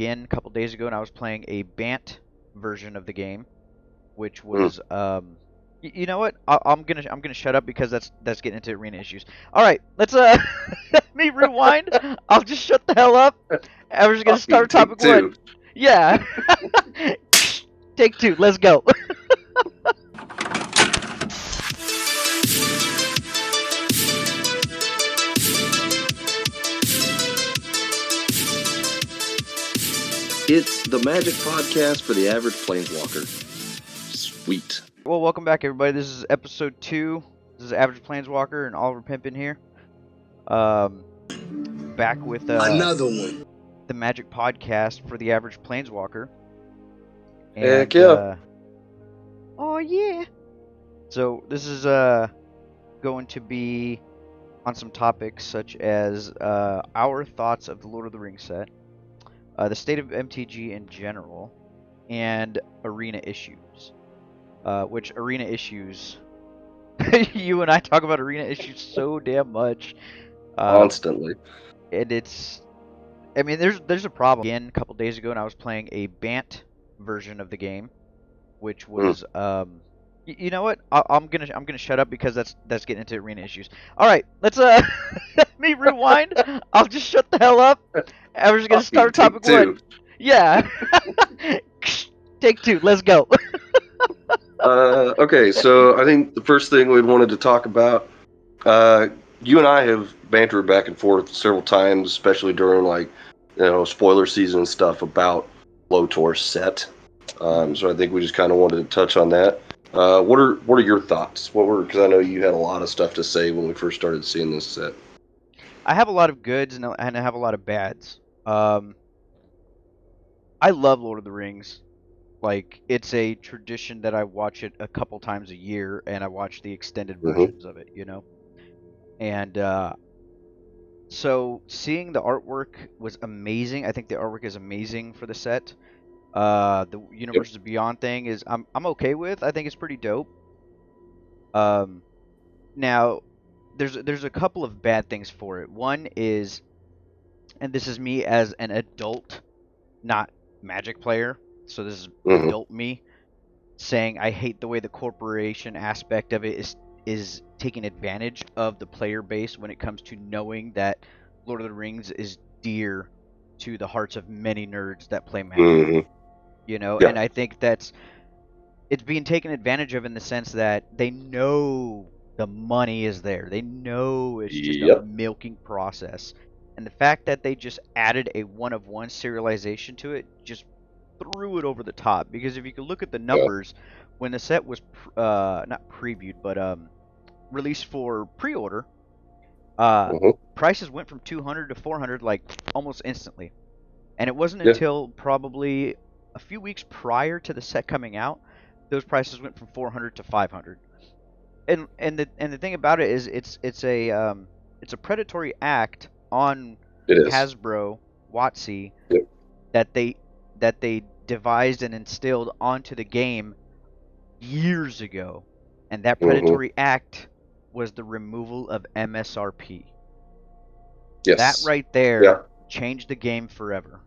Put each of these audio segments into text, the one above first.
again a couple days ago, and I was playing a Bant version of the game, which was you know what? I'm gonna shut up because that's getting into arena issues. All right, let's let me rewind. I'll just shut the hell up. I was gonna start Take topic two. 1. Yeah. Take 2. Let's go. It's the Magic Podcast for the average Planeswalker. Sweet. Well, welcome back, everybody. This is episode 2. This is Average Planeswalker and Oliver Pimpin here. Back with another one. The Magic Podcast for the average Planeswalker. And, Heck yeah. Oh yeah. So this is going to be on some topics such as our thoughts of the Lord of the Rings set, the state of MTG in general, and arena issues. Which arena issues? You and I talk about arena issues so damn much. Constantly. And it's, I mean, there's a problem. Again, a couple days ago, and I was playing a Bant version of the game, which was you know what? I'm gonna shut up because that's getting into arena issues. All right, let's let me rewind. I'll just shut the hell up. I was gonna start topic 1. Yeah. Take 2. Let's go. Okay, so I think the first thing we wanted to talk about, you and I have bantered back and forth several times, especially during spoiler season and stuff about LOTR Set. So I think we just kind of wanted to touch on that. What are your thoughts? Because I know you had a lot of stuff to say when we first started seeing this set. I have a lot of goods and I have a lot of bads. I love Lord of the Rings. Like, it's a tradition that I watch it a couple times a year, and I watch the extended versions of it, you know? And so seeing the artwork was amazing. I think the artwork is amazing for the set. The Universes Beyond thing is I'm okay with. I think it's pretty dope. Now there's a couple of bad things for it. One is, and this is me as an adult, not Magic player. So this is adult me saying I hate the way the corporation aspect of it is taking advantage of the player base when it comes to knowing that Lord of the Rings is dear to the hearts of many nerds that play Magic. You know, and I think it's being taken advantage of in the sense that they know the money is there. They know it's just a milking process. And the fact that they just added a one-of-one serialization to it just threw it over the top. Because if you could look at the numbers, when the set was not previewed, but released for pre-order, prices went from 200 to 400 like almost instantly. And it wasn't until probably a few weeks prior to the set coming out, those prices went from 400 to 500. And the thing about it is it's a predatory act on Hasbro, WotC, that they devised and instilled onto the game years ago. And that predatory act was the removal of MSRP. That right there changed the game forever.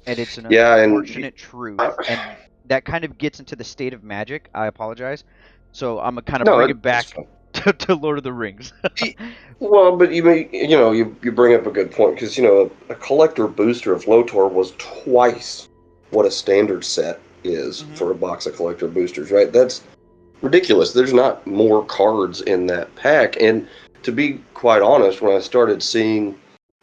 And it's an unfortunate truth. And that kind of gets into the state of Magic. I apologize. So I'm going to kind of bring it back to Lord of the Rings. Well, but you bring up a good point, because a collector booster of LOTR was twice what a standard set is for a box of collector boosters, right? That's ridiculous. There's not more cards in that pack. And to be quite honest, when I started seeing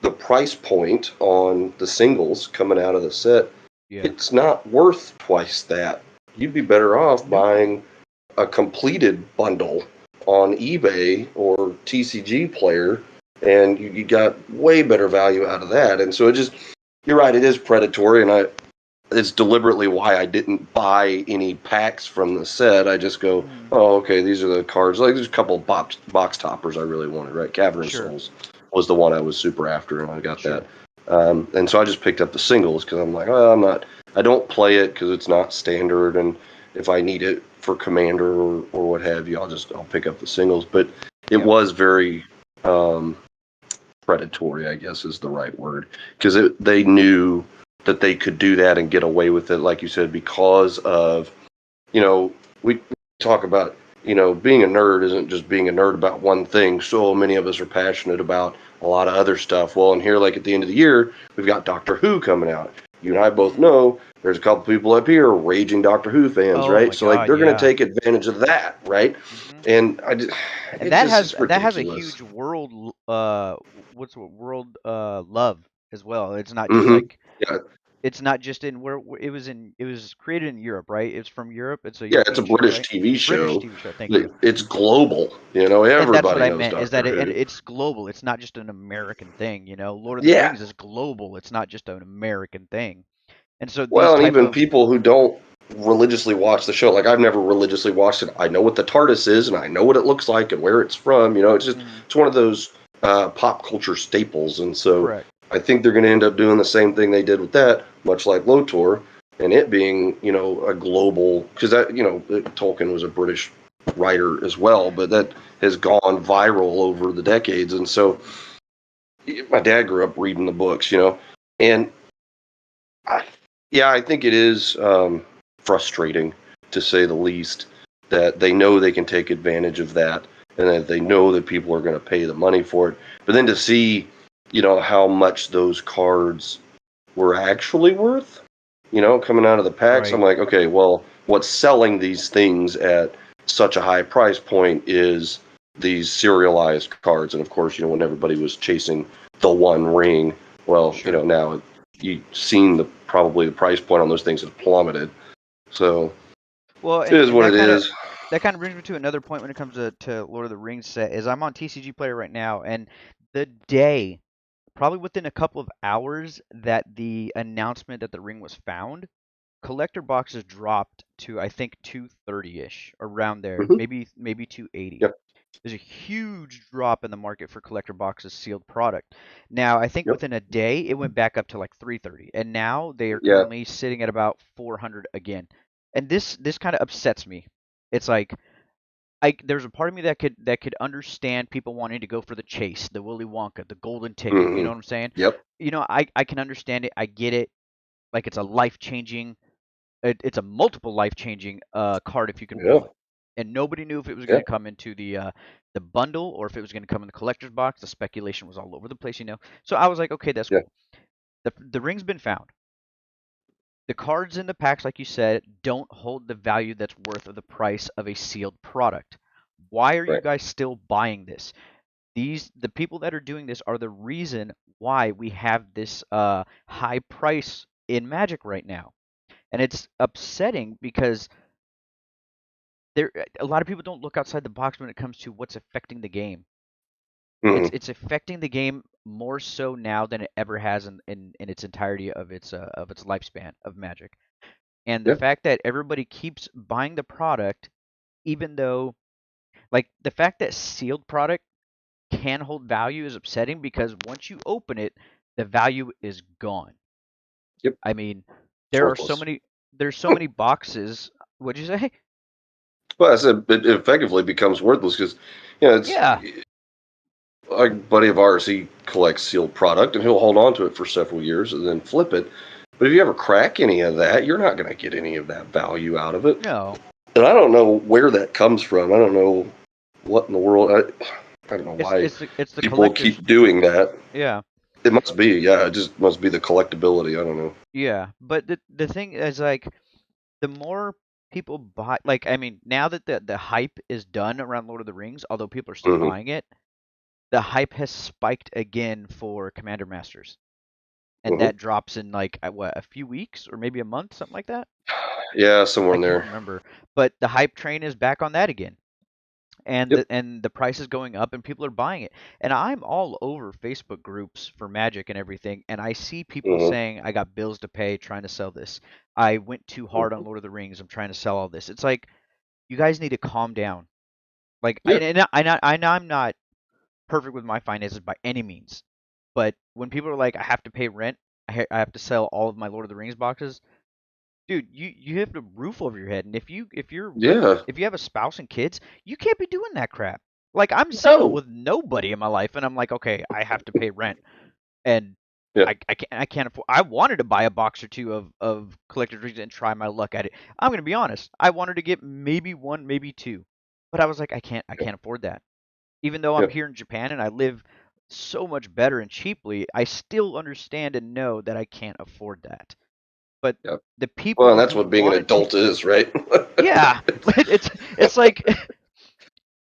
the price point on the singles coming out of the set, it's not worth twice that. You'd be better off buying a completed bundle on eBay or TCG Player, and you got way better value out of that. And so you're right, it is predatory, and it's deliberately why I didn't buy any packs from the set. I just go, oh, okay, these are the cards. Like, there's a couple of box toppers I really wanted, right? Cavern Souls was the one I was super after, and I got that. And so I just picked up the singles because I'm like, well, I don't play it because it's not standard, and if I need it for Commander or what have you, I'll pick up the singles. But it was very predatory, I guess is the right word, because they knew that they could do that and get away with it, like you said, because of, we talk about, being a nerd isn't just being a nerd about one thing. So many of us are passionate about a lot of other stuff. Well, and here, like at the end of the year, we've got Doctor Who coming out. You and I both know there's a couple people up here raging Doctor Who fans, Oh right? my So like God, they're going to yeah. take advantage of that, right? And And that has it's a ridiculous. huge world world love as well. It's not just Hmm. like Yeah, it's not just in where it was created in Europe, right? It's from Europe. It's a yeah, it's a European show, British right? TV British show, TV show. Thank but you. it's global. And that's what Everybody I knows meant is Doctor that Who. it's global. It's not just an American thing, you know. Lord of the Yeah. Rings is global. It's not just an American thing. And so these Well, and type even of people who don't religiously watch the show, like I've never religiously watched it. I know what the TARDIS is, and I know what it looks like and where it's from. It's one of those pop culture staples, and so correct. I think they're going to end up doing the same thing they did with that, much like LOTR, and it being a global, because that Tolkien was a British writer as well, but that has gone viral over the decades, and so my dad grew up reading the books, and I, yeah, I think it is frustrating, to say the least, that they know they can take advantage of that, and that they know that people are going to pay the money for it. But then to see, how much those cards were actually worth, coming out of the packs, I'm Right. like, okay, well, what's selling these things at such a high price point is these serialized cards. And of course, when everybody was chasing the One Ring, well, Sure. now you've seen probably the price point on those things has plummeted. So Well, it is and what it is. that kind of brings me to another point when it comes to Lord of the Rings set is I'm on TCG Player right now, and the day, probably within a couple of hours that the announcement that the ring was found, collector boxes dropped to I think 230-ish, around there, Hmm. maybe 280. Yep. There's a huge drop in the market for collector boxes sealed product. Now, I think Yep. within a day it went back up to like 330, and now they are Yeah. currently sitting at about 400 again. And this kind of upsets me. It's like there's a part of me that could understand people wanting to go for the chase, the Willy Wonka, the golden ticket. You Hmm. know what I'm saying? Yep. I can understand it. I get it. Like it's a life changing, it's a multiple life changing card if you can Yeah. pull it. And nobody knew if it was going Yeah. to come into the bundle or if it was going to come in the collector's box. The speculation was all over the place, you know. So I was like, okay, that's Yeah. cool. The ring's been found. The cards in the packs, like you said, don't hold the value that's worth of the price of a sealed product. Why are you Right. guys still buying this? The people that are doing this are the reason why we have this high price in Magic right now. And it's upsetting because there a lot of people don't look outside the box when it comes to what's affecting the game. Hmm. It's affecting the game more so now than it ever has in its entirety of its lifespan of Magic. And the Yeah. fact that everybody keeps buying the product, even though like the fact that sealed product can hold value is upsetting because once you open it, the value is gone. Yep. I mean, It's there are so worthless. many there's so many boxes. What'd you say? Well, I said it effectively becomes worthless because, it's Yeah. a buddy of ours. He collects sealed product and he'll hold on to it for several years and then flip it. But if you ever crack any of that, you're not going to get any of that value out of it. No. And I don't know where that comes from. I don't know what in the world. I don't know why It's the people collectors. keep doing that. Yeah. It must be, yeah. It just must be the collectability. I don't know. Yeah. But the thing is like the more people buy, like I mean, now that the hype is done around Lord of the Rings, although people are still Hmm. buying it, the hype has spiked again for Commander Masters. And Hmm. that drops in like what, a few weeks or maybe a month, something like that. Yeah, somewhere I in can't there. remember. But the hype train is back on that again. And Yep. the price is going up and people are buying it. And I'm all over Facebook groups for Magic and everything, and I see people Hmm. saying I got bills to pay trying to sell this. I went too hard on Hmm. Lord of the Rings. I'm trying to sell all this. It's like you guys need to calm down. Like Yeah. I know I'm not perfect with my finances by any means, but when people are like I have to pay rent, I have to sell all of my Lord of the Rings boxes, dude, you have the roof over your head, and Yeah. if you have a spouse and kids, you can't be doing that crap. Like I'm single No. with nobody in my life, and I'm like, okay, I have to pay rent, and Yeah. I can't afford. I wanted to buy a box or two of collector's rings and try my luck at it. I'm gonna be honest. I wanted to get maybe one, maybe two, but I was like, I Yeah. can't afford that. Even though I'm Yeah. here in Japan and I live so much better and cheaply, I still understand and know that I can't afford that. But Yeah. the Well, and people that's who what being an wanted to, adult is, right? yeah, but it's like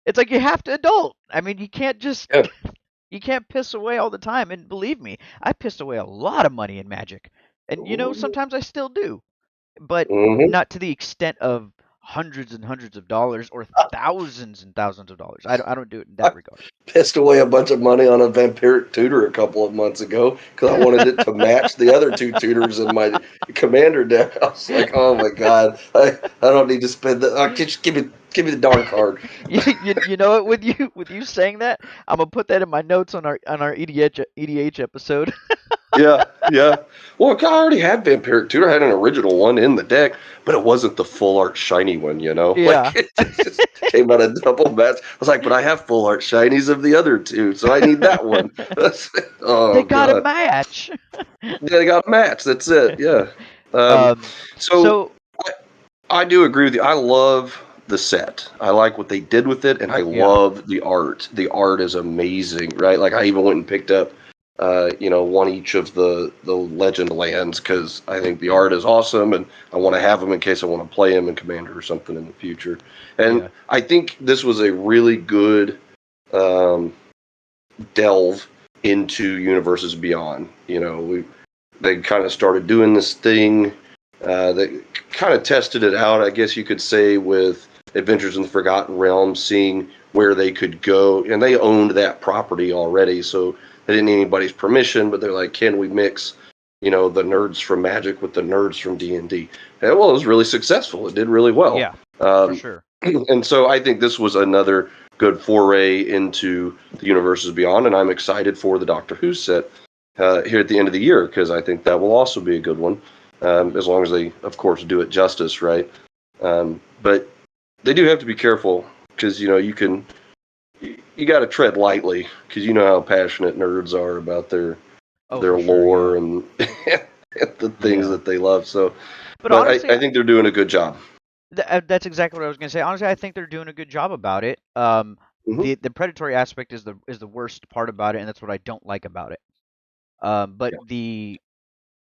it's like you have to adult. I mean, you can't just Yeah. you can't piss away all the time. And believe me, I pissed away a lot of money in Magic, and sometimes I still do, but Mm-hmm. not to the extent of hundreds and hundreds of dollars or thousands and thousands of dollars. I don't do it in I that regard. pissed away a bunch of money on a vampiric tutor a couple of months ago because I wanted it to match the other two tutors in my commander deck. I was like, oh my god, I don't need to spend that. Just give me the darn card. You know what? With you saying that, I'm gonna put that in my notes on our EDH episode. Yeah, yeah. Well, I already had Vampiric Tutor. I had an original one in the deck, but it wasn't the full art shiny one, you know? Yeah. Like, it just came out of double match. I was like, but I have full art shinies of the other two, so I need that one. They Oh, got a God. match. Yeah, they got match. That's it. Yeah. Um, Um. so So I, I do agree with you. I love the set. I like what they did with it, and I yeah. love the art. The art is amazing, right? Like I even went and picked up, one each of the legend lands because I think the art is awesome, and I want to have them in case I want to play them in Commander or something in the future. And Yeah. I think this was a really good um, delve into universes beyond. They kind of started doing this thing. They kind of tested it out, I guess you could say, with Adventures in the Forgotten Realms, seeing where they could go. And they owned that property already, so they didn't need anybody's permission. But they're like, can we mix, the nerds from Magic with the nerds from D&D? And well, it was really successful. It did really well. Yeah. For Um, sure. and so I think this was another good foray into the universes beyond, and I'm excited for the Doctor Who set here at the end of the year because I think that will also be a good one, Mhm. as long as they, of course, do it justice, right? But they do have to be careful because you got to tread lightly because you know how passionate nerds are about Oh, their for sure. Yeah. lore and the things Yeah. that they love. So, But but honestly, I think they're doing a good job. that's exactly what I was gonna say. Honestly, I think they're doing a good job about it. Hmm. The predatory aspect is the worst part about it, and that's what I don't like about it. But Yeah.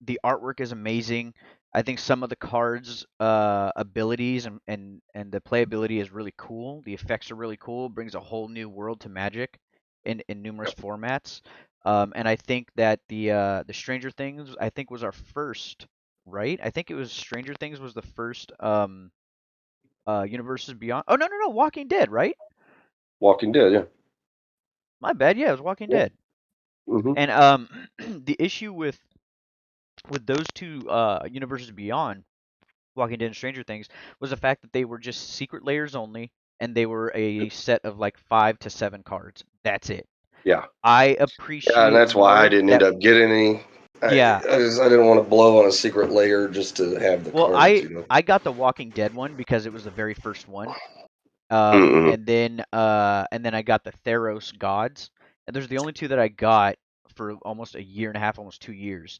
the artwork is amazing. I think some of the cards' abilities and the playability is really cool. The effects are really cool. Brings a whole new world to Magic in numerous formats. And I think that the Stranger Things I think was our first, right? I think it was Stranger Things was the first Universes Beyond. Oh no, Walking Dead, right? Walking Dead, yeah. My bad. Yeah, it was Walking Yeah. Dead. Hmm. And the issue with those two Universes Beyond, Walking Dead and Stranger Things, was the fact that they were just secret layers only, and they were a set of like 5 to 7 cards. That's it. Yeah. I Yeah, and appreciate that's why I more didn't end that. up getting any. Yeah. I didn't want to blow on a secret layer just to have the Well, cards, I got the Walking Dead one because it was the very first one. Mm-mm. And then I got the Theros Gods, and those are the only two that I got for almost a year and a half, almost 2 years,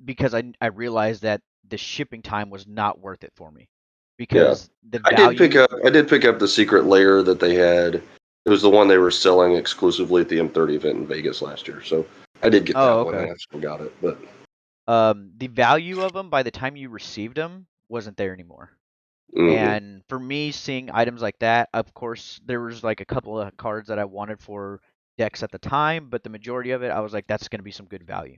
because I realized that the shipping time was not worth it for me, Yeah, because the I did pick value. up. I did pick up the secret layer that they had. It was the one they were selling exclusively at the M30 event in Vegas last year. So I did get Oh, that one, okay. and I still got it. But The value of them by the time you received them wasn't there anymore. mm-hmm. And for me, seeing items like that, of course, there was like a couple of cards that I wanted for decks at the time, but the majority of it, I was like, that's going to be some good value.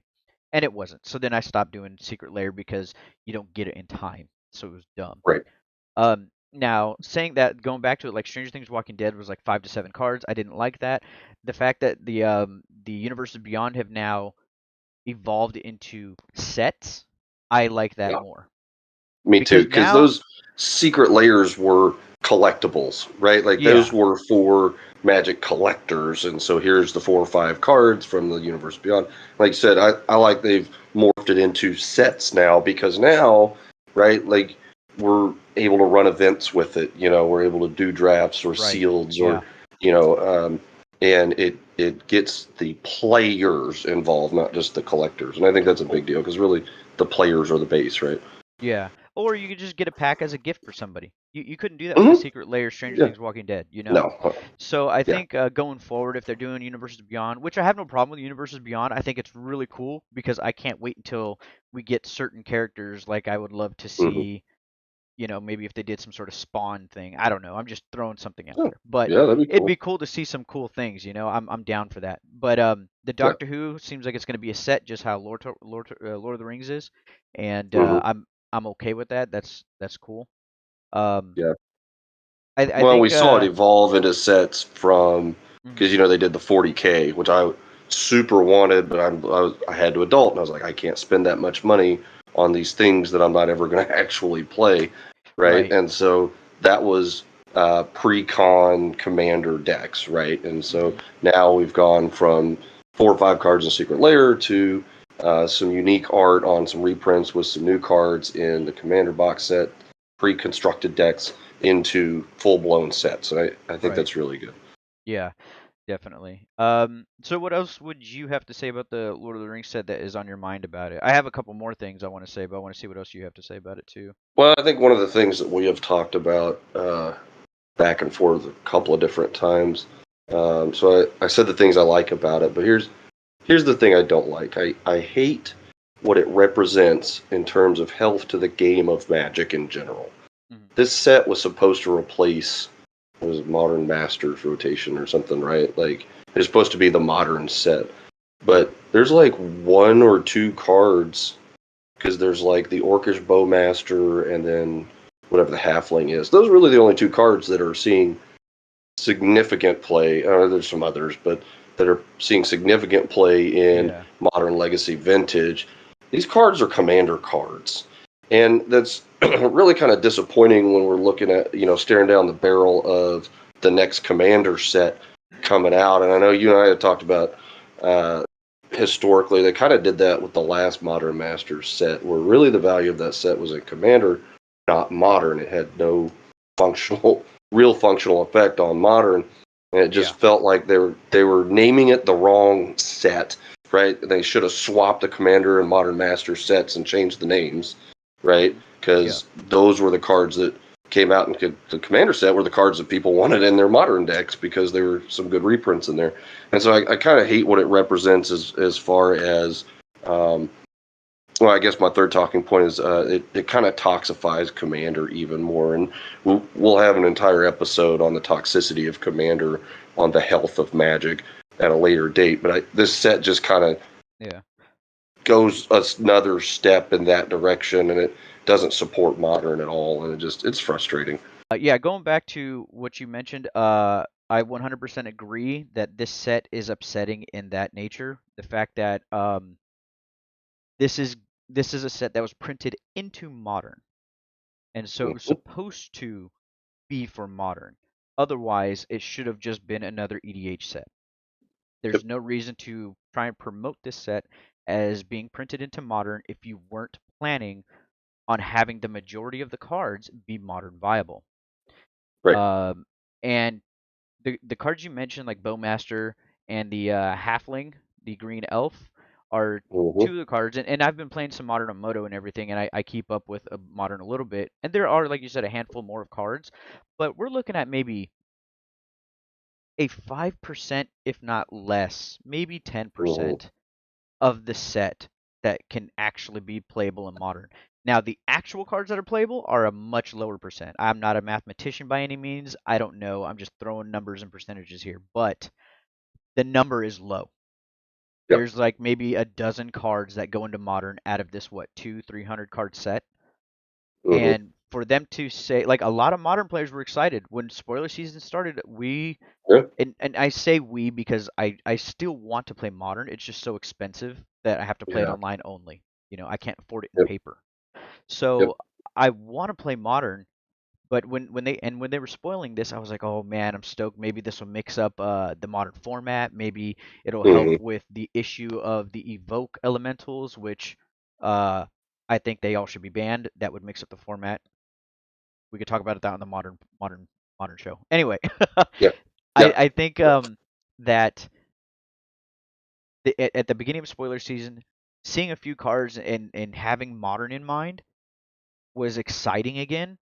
And it wasn't. So then I stopped doing Secret Lair because you don't get it in time. So it was dumb. Right. Now, saying that, going back to it, like Stranger Things Walking Dead was like 5 to 7 cards. I didn't like that. The fact that the Universes Beyond have now evolved into sets, I like that Yeah, more. me too. Because Because now, those secret layers were collectibles, right? Like those yeah, were for Magic collectors, and so here's the 4 or 5 cards from the universe beyond. Like you said, I like they've morphed it into sets now because now, right? Like we're able to run events with it. We're able to do drafts or right. sealeds or Yeah. you know, um, and it gets the players involved, not just the collectors. And I think that's a big deal because really the players are the base, right? Yeah. Or you could just get a pack as a gift for somebody. You couldn't do that with the Mm-hmm. Secret Lair, Stranger Yeah. Things, Walking Dead, you know? No. So I Yeah. think going forward, if they're doing Universes Beyond, which I have no problem with Universes Beyond, I think it's really cool because I can't wait until we get certain characters. Like I would love to Mm-hmm. see, maybe if they did some sort of spawn thing. I don't know. I'm just throwing something out Oh, there. But yeah, that'd be it'd be cool. cool to see some cool things, I'm down for that. But the Yeah. Doctor Who seems like it's going to be a set just how Lord of the Rings is, and Mm-hmm. I'm okay with that. That's cool. Um Yeah. I Well, we think saw it evolve into sets from mhm, because they did the 40K, which I super wanted, but I had to adult, and I was like, I can't spend that much money on these things that I'm not ever going to actually play, right? right. And so that was pre-con commander decks, right? And so Mhm. now we've gone from 4 or 5 cards in Secret Lair to some unique art on some reprints with some new cards in the commander box set, pre-constructed decks into full blown sets. And I think Right. that's really good. Yeah, definitely. So what else would you have to say about the Lord of the Rings set that is on your mind about it? I have a couple more things I want to say, but I want to see what else you have to say about it too. Well, I think one of the things that we have talked about back and forth a couple of different times. So I said the things I like about it, but here's the thing I don't like. I hate what it represents in terms of health to the game of Magic in general. Mhm. This set was supposed to replace what was it, Modern Masters rotation or something, right? Like it's supposed to be the modern set, Yeah. but there's like 1 or 2 cards because there's like the Orcish Bowmaster and then whatever the Halfling is. Those are really the only 2 cards that are seeing significant play. There's some others, but that are seeing significant play in Yeah. Modern Legacy Vintage. These cards are commander cards, and that's really kind of disappointing when we're looking at staring down the barrel of the next commander set coming out. And I know you and I had talked about uh, historically they kind of did that with the last Modern Masters set, where really the value of that set was in commander, not modern. It had no functional real functional effect on modern, and it just Yeah. felt like they were naming it the wrong set, right? They should have swapped the commander and modern master sets and changed the names, right? Mhm. Yeah. Because those were the cards that came out and the commander set were the cards that people wanted in their modern decks because there were some good reprints in there. And so I kind of hate what it represents as far as um, well, I guess my third talking point is it kind of toxifies Commander even more, and we'll have an entire episode on the toxicity of Commander on the health of Magic at a later date. But this set just kind of Yeah. goes another step in that direction, and it doesn't support Modern at all, and it's frustrating. Yeah, going back to what you mentioned, I 100% agree that this set is upsetting in that nature. The fact that this is this is a set that was printed into modern, and so it was Mhm. supposed to be for modern. Otherwise, it should have just been another EDH set. There's Yep. no reason to try and promote this set as being printed into modern if you weren't planning on having the majority of the cards be modern viable. Right. Um, and the cards you mentioned, like Bowmaster and the Halfling, the Green Elf, are Hmm. two of the cards. And I've been playing some Modern on Moto and everything, and I keep up with Modern a little bit. And there are, like you said, a handful more of cards, but we're looking at maybe a 5%, if not less, maybe Hmm. 10% of the set that can actually be playable in modern. Now, the actual cards that are playable are a much lower percent. I'm not a mathematician by any means. I don't know. I'm just throwing numbers and percentages here, but the number is low. Yep. There's like maybe a dozen cards that go into modern out of this what 300 card set, Hmm. and for them to say like a lot of modern players were excited when spoiler season started. We Yeah. and I say we because I still want to play modern. It's just so expensive that I have to play it Yeah. online only. I can't afford it in Yep. paper. Yep. So I want to play modern, but when they were spoiling this, I was like, oh man, I'm stoked. Maybe this will mix up the modern format. Maybe it'll help Hmm. with the issue of the evoke elementals, which uh, I think they all should be banned. That would mix up the format. We could talk about that on the modern show. Anyway, Yeah. I Yeah. I think that. at the beginning of spoiler season, seeing a few cards and having Modern in mind was exciting again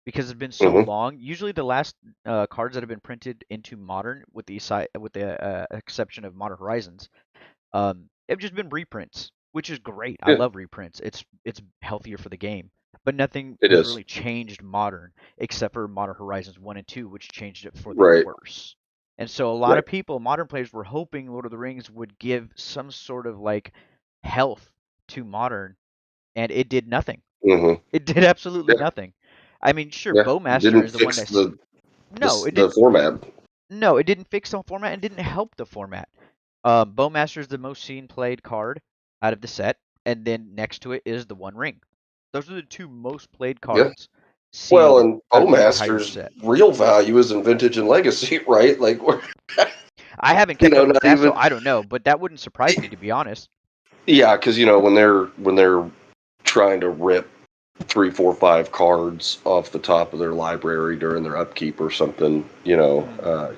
because it's been so Hmm. long. Usually, the last cards that have been printed into Modern, with the exception of Modern Horizons, have just been reprints, which is great. I Yeah, love reprints. It's healthier for the game, but nothing it has is. really changed Modern except for Modern Horizons 1 and 2, which changed it for the Right, worse. And so a lot right. of people, modern players, were hoping Lord of the Rings would give some sort of like health to Modern, and it did nothing. Hmm. It did absolutely Yeah, nothing. I mean, sure, yeah. Bowmaster Didn't is the one fix that's no, it the didn't. format. No, it didn't fix the format and didn't help the format. Bowmaster is the most seen played card out of the set, and then next to it is the One Ring. Those are the two most played Yeah. cards Well, seen and out of the entire Bowmaster's set. real value is in Vintage and Legacy, right? Like, I haven't kept up with not that, so even. I don't know, but that wouldn't surprise me to be honest. Yeah, because when they're trying to rip 3, 4, 5 cards off the top of their library during their upkeep or something, Hmm.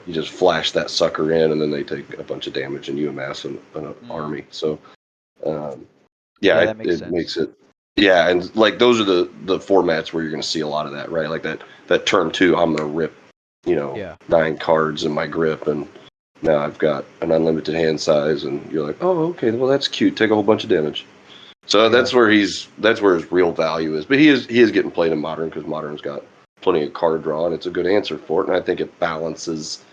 you just flash that sucker in, and then they take a bunch of damage, and you amass an Mm. army. So, um, yeah, Yeah, that makes it sense. makes it. Yeah, and like those are the formats where you're going to see a lot of that, right? Like that turn two, I'm going to rip, Yeah. 9 cards in my grip, and now I've got an unlimited hand size, and you're like, oh, okay, well that's cute. Take a whole bunch of damage. So Yeah. that's where his real value is. But he is getting played in Modern because Modern's got plenty of card draw, and it's a good answer for it. And I think it balances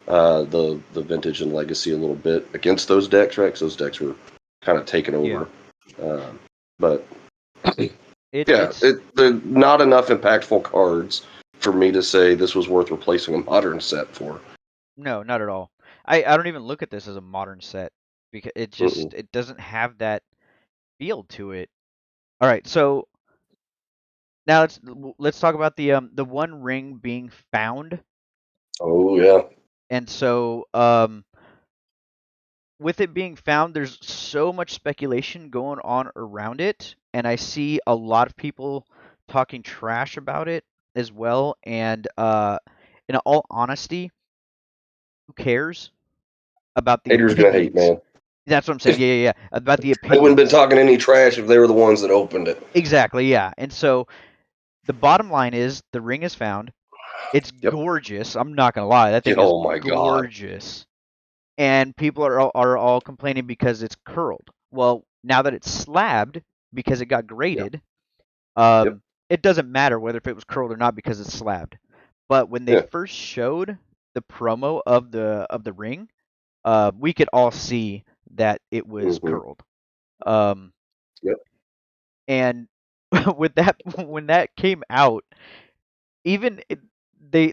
the Vintage and Legacy a little bit against those decks, right? Because those decks were kind of taken Yeah. over. But yeah, It's they're not enough impactful cards for me to say this was worth replacing a Modern set for. no, not at all. I don't even look at this as a modern set because Mm-mm. it doesn't have that feel to it. All right, so now let's talk about the One Ring being found. Oh yeah, And so with it being found, there's so much speculation going on around it, and I see a lot of people talking trash about it as well. And in all honesty, who cares about the haters gonna hate, opinions? man. That's what I'm saying. Yeah, yeah, yeah. About the They wouldn't have been opinions. talking any trash if they were the ones that opened it. Exactly, yeah. And so the bottom line is the ring is found. It's Yep. gorgeous. I'm not gonna lie. That Yeah, thing is oh my god. gorgeous. And people are all complaining because it's curled. Well, now that it's slabbed because it got Yeah. graded, Yep. it doesn't matter whether if it was curled or not because it's slabbed. But when they Yeah. first showed the promo of the ring, we could all see that it was Hmm. curled. Um, Yep. and with that, when that came out, even they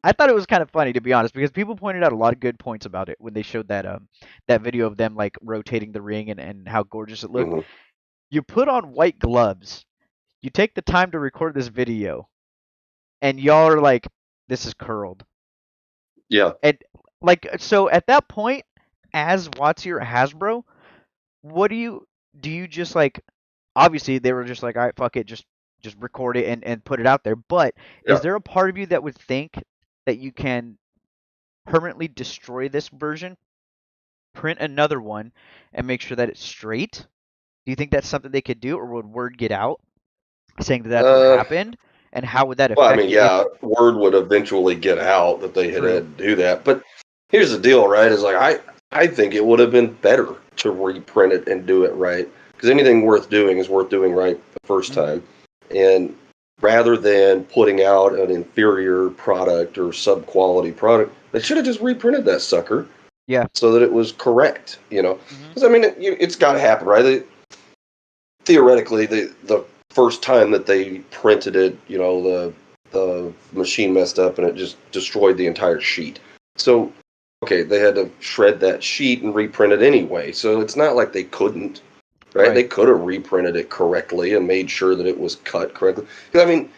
I thought it was kind of funny to be honest because people pointed out a lot of good points about it when they showed that video of them like rotating the ring and how gorgeous it looked. Hmm. You put on white gloves, you take the time to record this video, and y'all are like, this is curled. Yeah. And like so at that point, as WotC or Hasbro, what do you just like obviously they were just like, all right, fuck it, just record it and put it out there. But is Yeah. there a part of you that would think that you can permanently destroy this version, print another one, and make sure that it's straight? Do you think that's something they could do, or would word get out saying that that's what Uh, happened? And how would that well, I affect mean, it if yeah, word would eventually get out that they had true? had to do that. But here's the deal, right? Is like I think it would have been better to reprint it and do it right because anything worth doing is worth doing right the first Hmm. time, and rather than putting out an inferior product or sub quality product, they should have just reprinted that sucker Yeah. so that it was correct. Hmm. Because I mean, it's got to happen, right? Theoretically, the first time that they printed it, the machine messed up and it just destroyed the entire sheet. So, okay, they had to shred that sheet and reprint it anyway. So it's not like they couldn't, right? They Right. could have reprinted it correctly and made sure that it was cut correctly. 'Cause, I mean,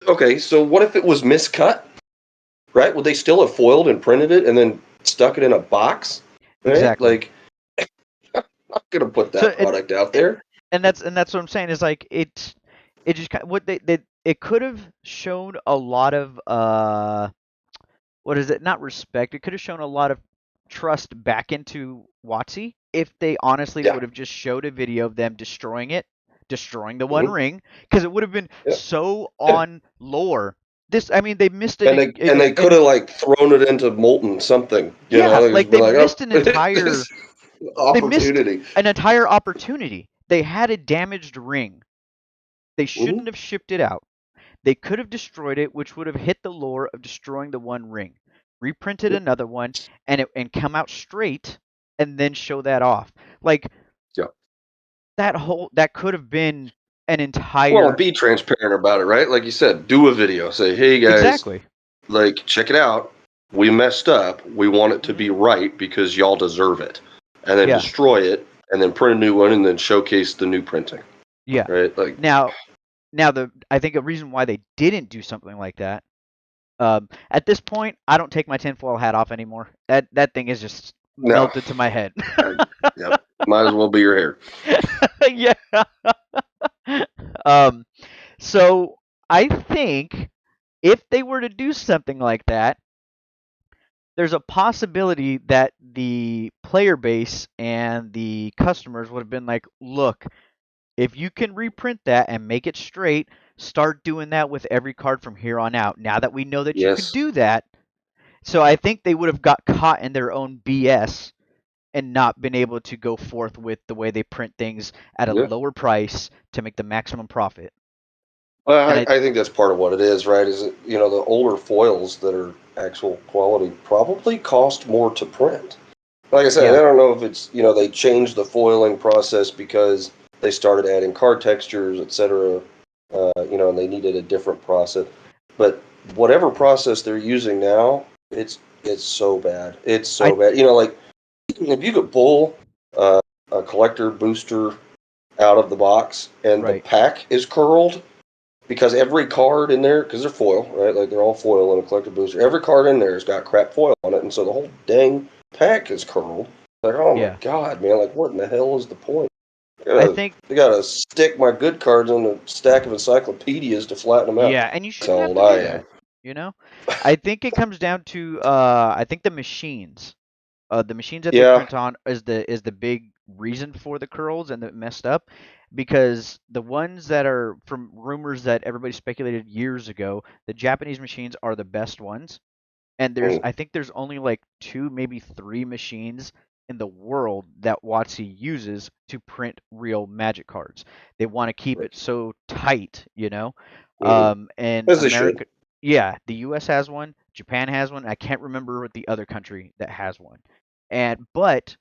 okay, so what if it was miscut? Right? Would they still have foiled and printed it and then stuck it in a box? Right? Exactly. Like, I'm not gonna put So that product out there. and that's what I'm saying is like it just kind of, what they it could have shown a lot of what is it? Not respect. It could have shown a lot of trust back into WotC if they honestly Yeah. would have just showed a video of them destroying the One Ring, because it would have been so on lore. I mean, they missed And they could have like thrown it into molten something. You know, they like just be they like, missed oh, an entire this opportunity. opportunity. They had a damaged ring. They shouldn't have shipped it out. They could have destroyed it, which would have hit the lore of destroying the One Ring. Reprinted another one and come out straight and then show that off. Like that could have been an Well, entire be transparent about it, right? Like you said, do a video. Say, hey guys, exactly. like check it out. We messed up. We want it to be right because y'all deserve it. And then destroy it, and then print a new one, and then showcase the new printing. Yeah. Right. Like Now I think a reason why they didn't do something like that. At this point, I don't take my tinfoil hat off anymore. That thing is just no. melted to my head. Yep. Might as well be your hair. Yeah. So I think if they were to do something like that, there's a possibility that the player base and the customers would have been like, look, if you can reprint that and make it straight, start doing that with every card from here on out. Now that we know that you could do that. So I think they would have got caught in their own BS and not been able to go forth with the way they print things at a lower price to make the maximum profit. Well, I think that's part of what it is, right? Is it, you know, the older foils that are actual quality probably cost more to print. Like I said, I don't know if it's, you know, they changed the foiling process because they started adding card textures, etc. You know, and they needed a different process. But whatever process they're using now, it's so bad. It's so bad. You know, like if you could pull a collector booster out of the box and the pack is curled, because every card in there, because they're foil, right? Like they're all foil in a collector booster. Every card in there has got crap foil on it, and so the whole dang pack is curled. Like, oh my god, man! Like, what in the hell is the point? I think I gotta stick my good cards on a stack of encyclopedias to flatten them out. Yeah, and you shouldn't That's have how to old do I am. that. You know, I think it comes down to I think the machines. The machines that they print on is the big reason for the curls and the messed up, because the ones that are from rumors that everybody speculated years ago, the Japanese machines are the best ones, and I think there's only like 2, maybe 3 machines in the world that WotC uses to print real Magic cards. They want to keep it so tight, you know. And As they America, should. yeah, the U.S. has one, Japan has one. I can't remember what the other country that has one, but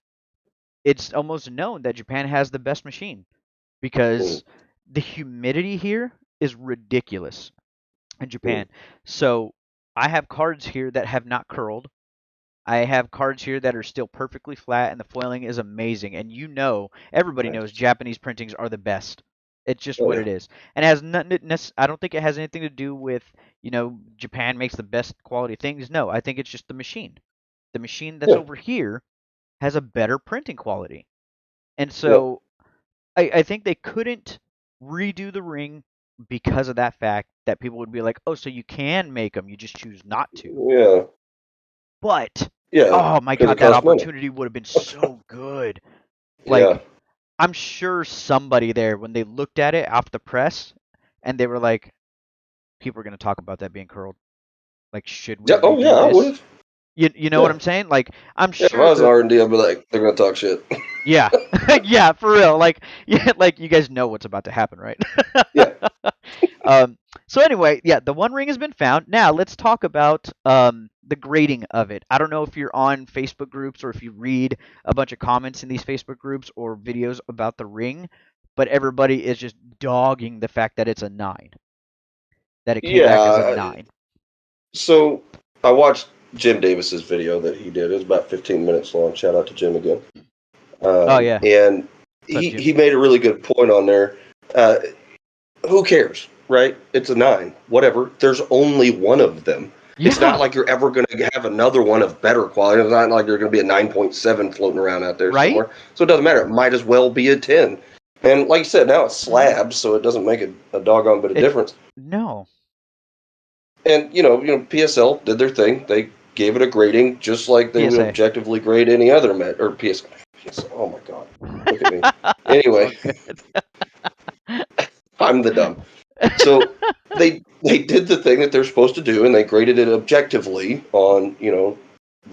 it's almost known that Japan has the best machine because the humidity here is ridiculous in Japan. So I have cards here that have not curled. I have cards here that are still perfectly flat, and the foiling is amazing. And you know, everybody knows Japanese printings are the best. It's just what it is, and it has nothing. I don't think it has anything to do with Japan makes the best quality things. No, I think it's just the machine. The machine that's over here has a better printing quality, and so I think they couldn't redo the ring because of that fact that people would be like, oh, so you can make them, you just choose not to. Yeah. But Yeah. oh my Because god, it that costs money. opportunity would have been so good. Like, I'm sure somebody there, when they looked at it off the press, and they were like, people are going to talk about that being curled. Like, should we Oh yeah, redo I would this? have. You know what I'm saying? Like, I'm Yeah, if I sure was an the R&D, I'd be like, they're gonna talk shit. yeah, yeah, for real. Like, yeah, like you guys know what's about to happen, right? Yeah. So anyway, yeah, the One Ring has been found. Now let's talk about the grading of it. I don't know if you're on Facebook groups or if you read a bunch of comments in these Facebook groups or videos about the ring, but everybody is just dogging the fact that it's a 9. That it came back as a 9. So I watched Jim Davis's video that he did. It was about 15 minutes long. Shout out to Jim again. Oh yeah. And What's up, Jim? he made a really good point on there. Who cares, right? It's a 9. Whatever. There's only one of them. Yeah. It's not like you're ever going to have another one of better quality. It's not like there's going to be a 9.7 floating around out there somewhere. So it doesn't matter. It might as well be a 10. And like you said, now it's slabs, so it doesn't make a doggone bit of difference. No. And you know, PSL did their thing. They gave it a grading, just like they would objectively grade any other Oh my god. Look at me. Anyway, All good. I'm the dumb. So they did the thing that they're supposed to do, and they graded it objectively on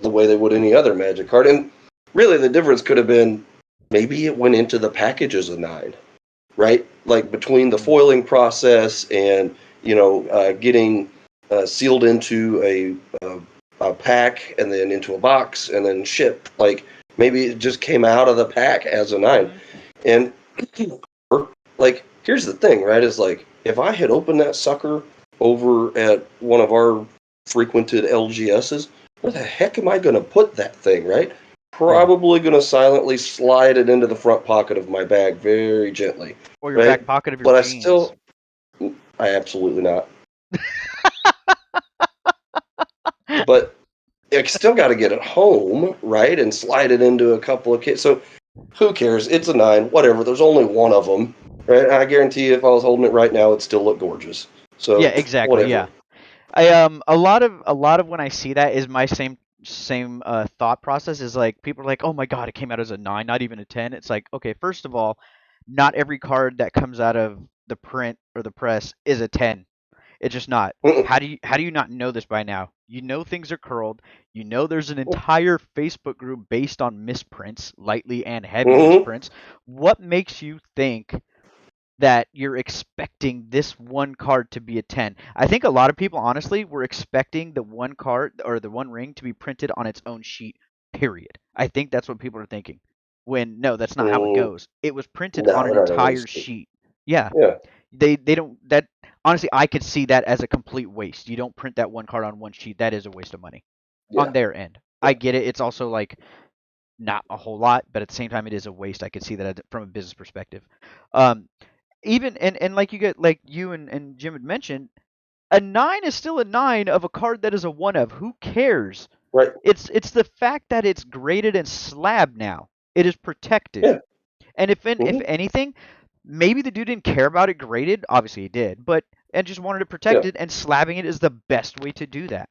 the way they would any other Magic card. And really, the difference could have been maybe it went into the package as a 9, right? Like between the foiling process and getting sealed into a pack and then into a box and then shipped. Like maybe it just came out of the pack as a 9, and like here's the thing, right? Is like if I had opened that sucker over at one of our frequented LGSs, where the heck am I going to put that thing, right? Probably going to silently slide it into the front pocket of my bag very gently, Or your back right? pocket of your But jeans. I absolutely not. But I still got to get it home, right? And slide it into a couple of kids. So who cares? It's a 9, whatever. There's only one of them, right? I guarantee you, if I was holding it right now, it'd still look gorgeous. Yeah, So exactly. whatever. Yeah. I a lot of when I see that is my same thought process is like people are like, "Oh my god, it came out as a 9, not even a 10." It's like, "Okay, first of all, not every card that comes out of the print or the press is a 10. It's just not. Mm-mm. How do you not know this by now? You know things are curled. You know there's an entire Facebook group based on misprints, lightly and heavy Mm-hmm. misprints. What makes you think that you're expecting this one card to be a 10? I think a lot of people honestly were expecting the one card or the one ring to be printed on its own sheet. Period. I think that's what people are thinking. When no, that's not how it Mm, goes. It was printed on no, an not entire always. sheet. Yeah, Yeah, they don't that honestly I could see that as a complete waste. You don't print that one card on one sheet. That is a waste of money on yeah, their end. yeah. I get it. It's also like not a whole lot, but at the same time it is a waste. I could see that from a business perspective. Um even and like you get like you and Jim had mentioned, a 9 is still a 9 of a card that is a 1 of. Who cares? Right. It's the fact that it's graded and slabbed now. It is protected. Yeah. And if Mm-hmm. anything, maybe the dude didn't care about it graded. Obviously he did, but and just wanted it Yeah. protected. And slabbing it is the best way to do that.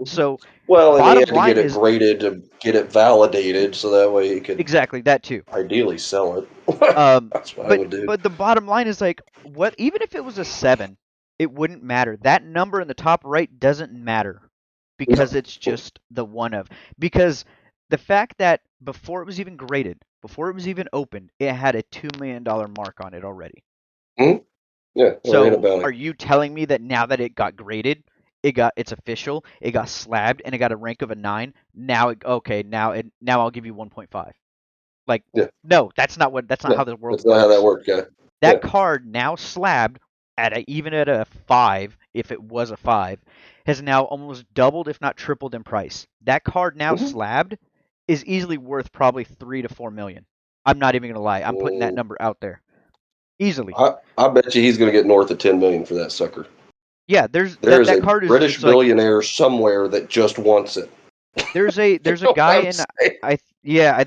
Mm-hmm. So Well, and he bottom had to get line it is graded to get it validated, so that way he could exactly that too. ideally sell it. That's what I But would do. but the bottom line is like what even if it was a 7, it wouldn't matter. That number in the top right doesn't matter because No. it's just the 1 of. Because the fact that before it was even graded, before it was even opened, it had a $2 million mark on it already. Mm-hmm. Yeah. Well, ain't a So bounty. are you telling me that now that it got graded, it's official, it got slabbed, and it got a rank of a 9? Okay, now I'll give you 1.5. Like Yeah. no, that's not No, how the world that's not how that works. worked, guy. That Yeah. card now slabbed even at a 5, if it was a 5, has now almost doubled if not tripled in price. That card now Mm-hmm. slabbed is easily worth probably 3 to 4 million. I'm not even gonna lie. I'm putting that Mm, number out there. Easily. I bet you he's going to get north of 10 million for that sucker. Yeah, there's There is that a card is British just like billionaire somewhere that just wants it. You there's a know what guy I'm in saying?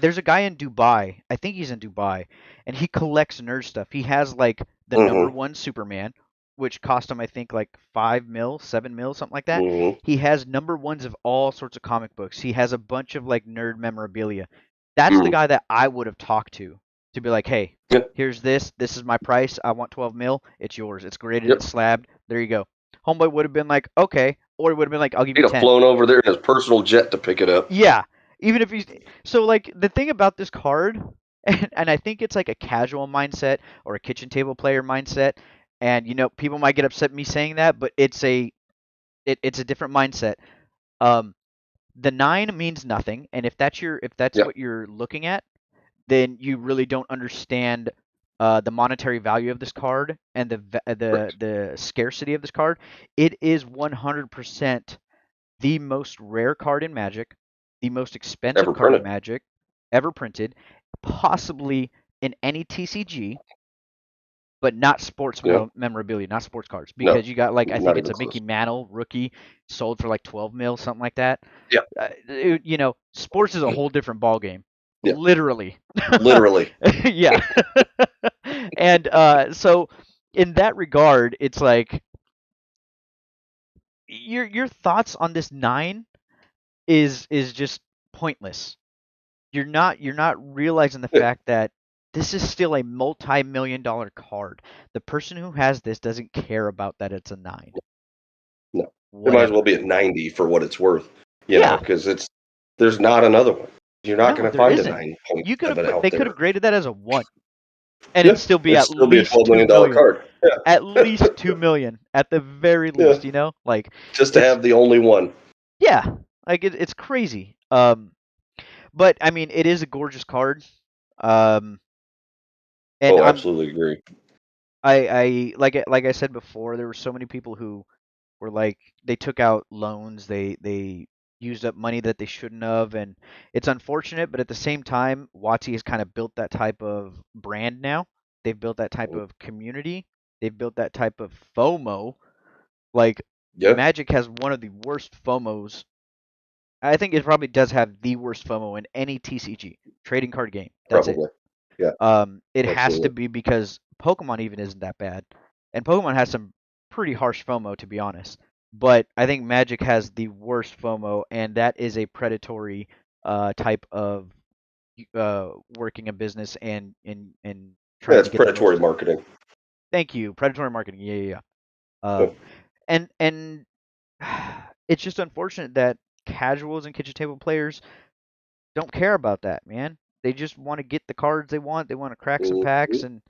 there's a guy in Dubai. I think he's in Dubai, and he collects nerd stuff. He has like the number Mm-hmm. one Superman, which cost him I think like 5 mil, 7 mil, something like that. Mm-hmm. He has number ones of all sorts of comic books. He has a bunch of like nerd memorabilia. That's the Mm-hmm. guy that I would have talked to be like, hey, Yep. here's this. This is my price. I want 12 mil. It's yours. It's graded. Yep. It's slabbed. There you go. Homeboy would have been like, okay, or he would have been like, I'll give you He'd have 10. flown over there in his personal jet to pick it up. Yeah, even if he's so like the thing about this card, and I think it's like a casual mindset or a kitchen table player mindset, and people might get upset me saying that, but it's a different mindset. Um, the 9 means nothing, and if that's Yeah. what you're looking at, then you really don't understand the monetary value of this card and Correct. the scarcity of this card. It is 100% the most rare card in Magic, the most expensive Ever card in printed. Magic ever printed, possibly in any TCG, but not sports Yeah. memorabilia, not sports cards, No. because you got like I think Not it's even a Mickey close. Mantle rookie sold for like 12 mil, something like that. Yeah. Sports is a whole different ball game, Yeah. literally. Literally. Yeah, and so in that regard, it's like your thoughts on this 9 is just pointless. you're not realizing the Yeah. fact that this is still a multi-million-dollar card. The person who has this doesn't care about that it's a 9. No, it might as well Whatever. be at 90 for what it's worth, Yeah. because there's not another one. You're not No, going to there find a isn't. 9.7 out They could there. have graded that as a 1 and it'd Yeah, still be it'd at still be a least 2 $12 million million. card. At Yeah, least 2 million at the very yeah, least, you know? Like just to it's have the only one. yeah, like it's crazy. But I mean, it is a gorgeous card. Um and Oh, I'm absolutely agree. I like I said before, there were so many people who were like they took out loans, they used up money that they shouldn't have, and it's unfortunate, but at the same time, WotC has kind of built that type of brand now. They've built that type of community. They've built that type of FOMO. Like Yeah, Magic has one of the worst FOMOs. I think it probably does have the worst FOMO in any TCG trading card game. That's it. probably. Yeah, It has to absolutely. be because Pokemon even isn't that bad, and Pokemon has some pretty harsh FOMO to be honest. But I think Magic has the worst FOMO, and that is a predatory type of working a business and Yeah, trying it's to get the predatory most. marketing. Thank you, predatory marketing. Yeah, yeah, yeah. Yeah. And it's just unfortunate that casuals and kitchen table players don't care about that, man. They just want to get the cards they want. They want to crack some packs, Mhm. and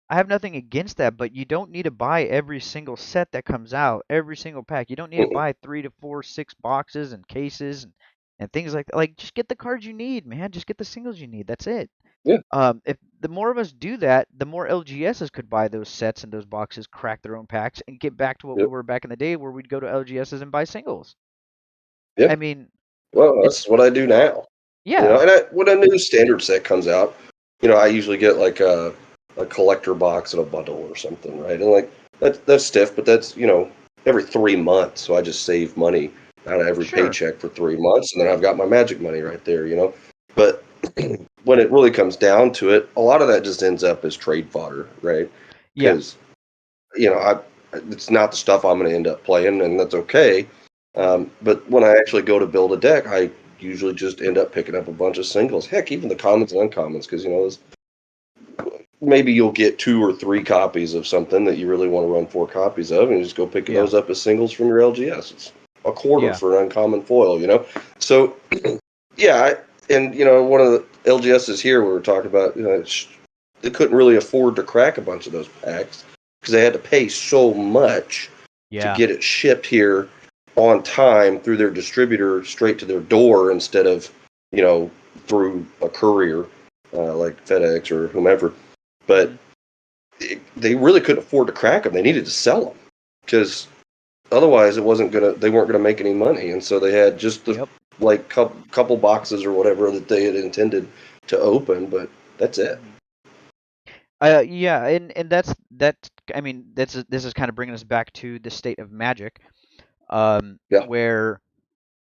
I have nothing against that. But you don't need to buy every single set that comes out, every single pack. You don't need to Mm-mm. buy 3 to 4, 6 boxes and cases and things like that. Like, just get the cards you need, man. Just get the singles you need. That's it. Yeah, If the more of us do that, the more LGSs could buy those sets and those boxes, crack their own packs, and get back to what we yeah, were back in the day, where we'd go to LGSs and buy singles. yeah. I mean, Well, it's that's what I do now. yeah, And when a new standard set comes out, I usually get like a collector box and a bundle or something, right? And like that's stiff, but that's every 3 months, so I just save money out of every sure, paycheck for 3 months, and then I've got my magic money right there. But when it really comes down to it, a lot of that just ends up as trade fodder, right? yeah, Because I it's not the stuff I'm going to end up playing, and that's okay. hmm But when I actually go to build a deck, I usually just end up picking up a bunch of singles. Heck, even the commons and uncommons, because maybe you'll get 2 or 3 copies of something that you really want to run 4 copies of, and you just go pick yeah, those up as singles from your LGS. It's a quarter yeah, for an uncommon foil. So yeah, and one of the LGSs here we were talking about, they couldn't really afford to crack a bunch of those packs because they had to pay so much to yeah. get it shipped here on time through their distributor straight to their door instead of through a courier like FedEx or whomever. But hmm they really couldn't afford to crack them. They needed to sell them because otherwise they weren't gonna make any money, and so they had just the Yep. like couple boxes or whatever that they had intended to open, but that's it. hmm yeah, and that. I mean, this is kind of bringing us back to the state of Magic, Yeah. where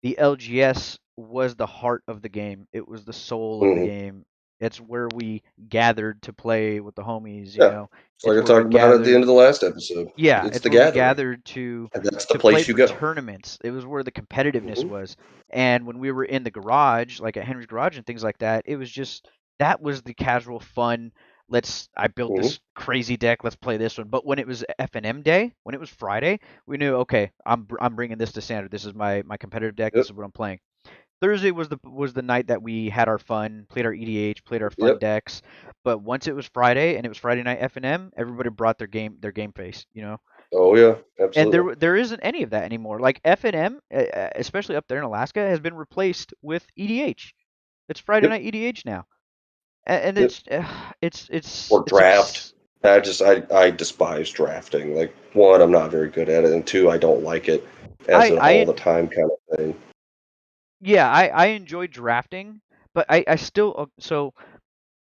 the LGS was the heart of the game. It was the soul of the Hmm. game. It's where we gathered to play with the homies. Yeah. It's like It's I where we talked about at the end gathered. of the last episode. Yeah, It's it's the where we gathering, gathered to and that's the play place you for go. tournaments. It was where the competitiveness Hmm. was. And when we were in the garage, like at Henry's garage and things like that, it was just that was the casual fun. I built Hmm. this crazy deck. Let's play this one. But when it was FNM day, when it was Friday, we knew okay, I'm bringing this to standard. This is my competitive deck. This Yep. is what I'm playing. Thursday was the night that we had our fun, played our EDH, played our fun Yep. decks. But once it was Friday and it was Friday night FNM, everybody brought their game face. Oh yeah. And Absolutely. there isn't any of that anymore. Like FNM, especially up there in Alaska, has been replaced with EDH. It's Friday Yep. night EDH now, and Yep. it's Or draft. I despise drafting. Like, one, I'm not very good at it, and two, I don't like it as an all I the time kind of thing. yeah, I enjoy drafting, but I still so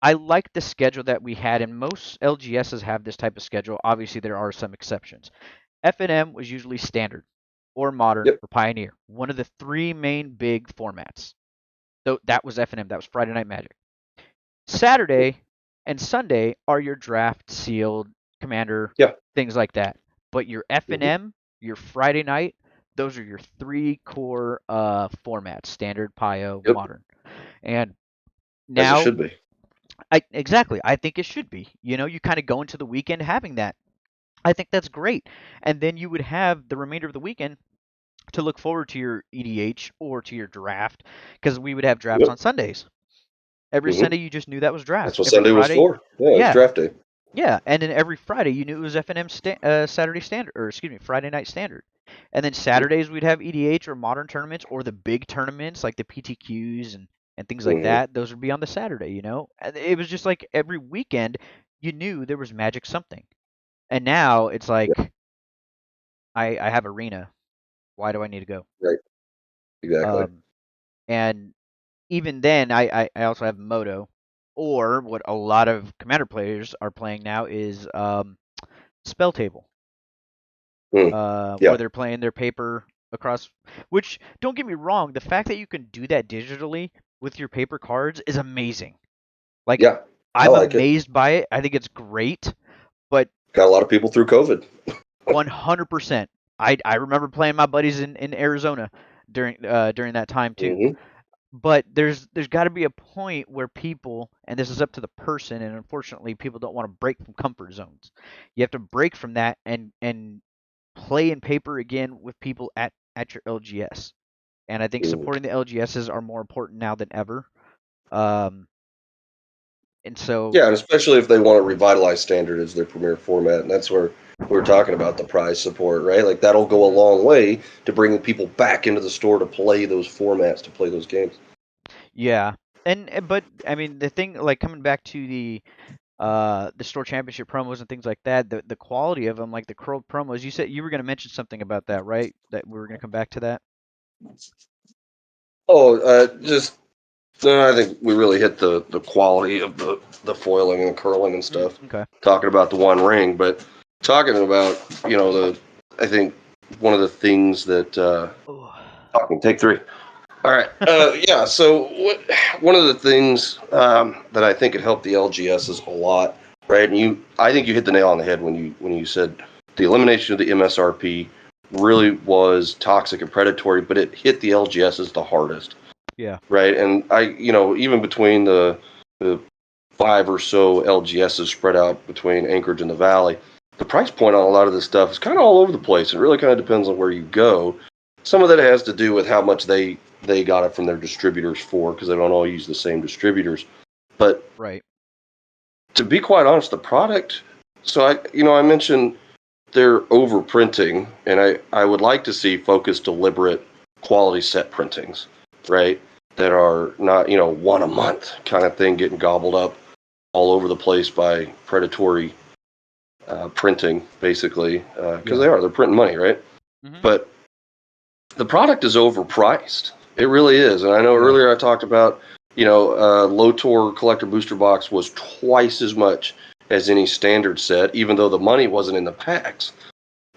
I like the schedule that we had, and most LGSs have this type of schedule. Obviously, there are some exceptions. FNM was usually standard or modern Yep. or pioneer, one of the three main big formats. So that was FNM. That was Friday Night Magic. Yep. Saturday and Sunday are your draft, sealed, commander, Yeah. things like that. But your Hmm. FNM, your Friday night, those are your three core formats: standard, Pio, Yep. modern. And As it Now, should be. exactly, I think it should be. You kind of go into the weekend having that. I think that's great. And then you would have the remainder of the weekend to look forward to your EDH or to your draft, because we would have drafts Yep. on Sundays. Every Hmm. Sunday you just knew that was That's draft. what Every Sunday was Friday, for. Yeah, it was yeah, draft day. yeah, and then every Friday you knew it was FNM Saturday Standard, or excuse me, Friday Night Standard. And then Saturdays we'd have EDH or modern tournaments, or the big tournaments like the PTQs and things like Hmm. that. Those would be on the Saturday. And it was just like every weekend you knew there was Magic something. And now it's Yeah, like I have Arena. Why do I need to go? right. Exactly. Um, and even then, I also have Moto, or what a lot of Commander players are playing now is Spell Table, Mm. where Yeah. they're playing their paper across. Which, don't get me wrong, the fact that you can do that digitally with your paper cards is amazing. Like, Yeah. I I'm like it. amazed by it. I think it's great, but Got a lot of people through COVID. 100%. I remember playing my buddies in Arizona during that time too. Hmm. But there's got to be a point where people, and this is up to the person, and unfortunately people don't want to break from comfort zones. You have to break from that and play in paper again with people at your LGS. And I think Hmm. supporting the LGSs are more important now than ever. Um, and so Yeah, and especially if they want to revitalize Standard as their premier format, and that's where we're talking about the prize support, right? Like that'll go a mhm, long way to bringing people back into the store to play those formats, to play those games. yeah. And but I mean the thing, like, coming back to the store championship promos and things like that, the quality of them, like the curled promos. You said you were going to mention something about that, right? That we were going to come back to that. Oh, just no, I think we really hit the quality of the foiling and curling and stuff. Okay. Talking about the One Ring, but talking about the I think one of the things that Oh. talking take three. All right, yeah. So one of the things that I think it helped the LGSs a lot, right? And I think you hit the nail on the head when you said the elimination of the MSRP really was toxic and predatory, but it hit the LGSs the hardest, Yeah. right? And even between the five or so LGSs spread out between Anchorage and the Valley, the price point on a lot of this stuff is kind of all over the place. It really kind of depends on where you go. Some of that has to do with how much they got it from their distributors for, because they don't all use the same distributors. But Right. to be quite honest, the product. So I mentioned they're overprinting, and I would like to see focused, deliberate, quality set printings, right? That are not one a month kind of thing getting gobbled up all over the place by predatory printing, basically, because Yeah. they're printing money, right? Mhm. But the product is overpriced. It really is. And I know Yeah. earlier I talked about, LOTR Collector Booster Box was twice as much as any standard set, even though the money wasn't in the packs.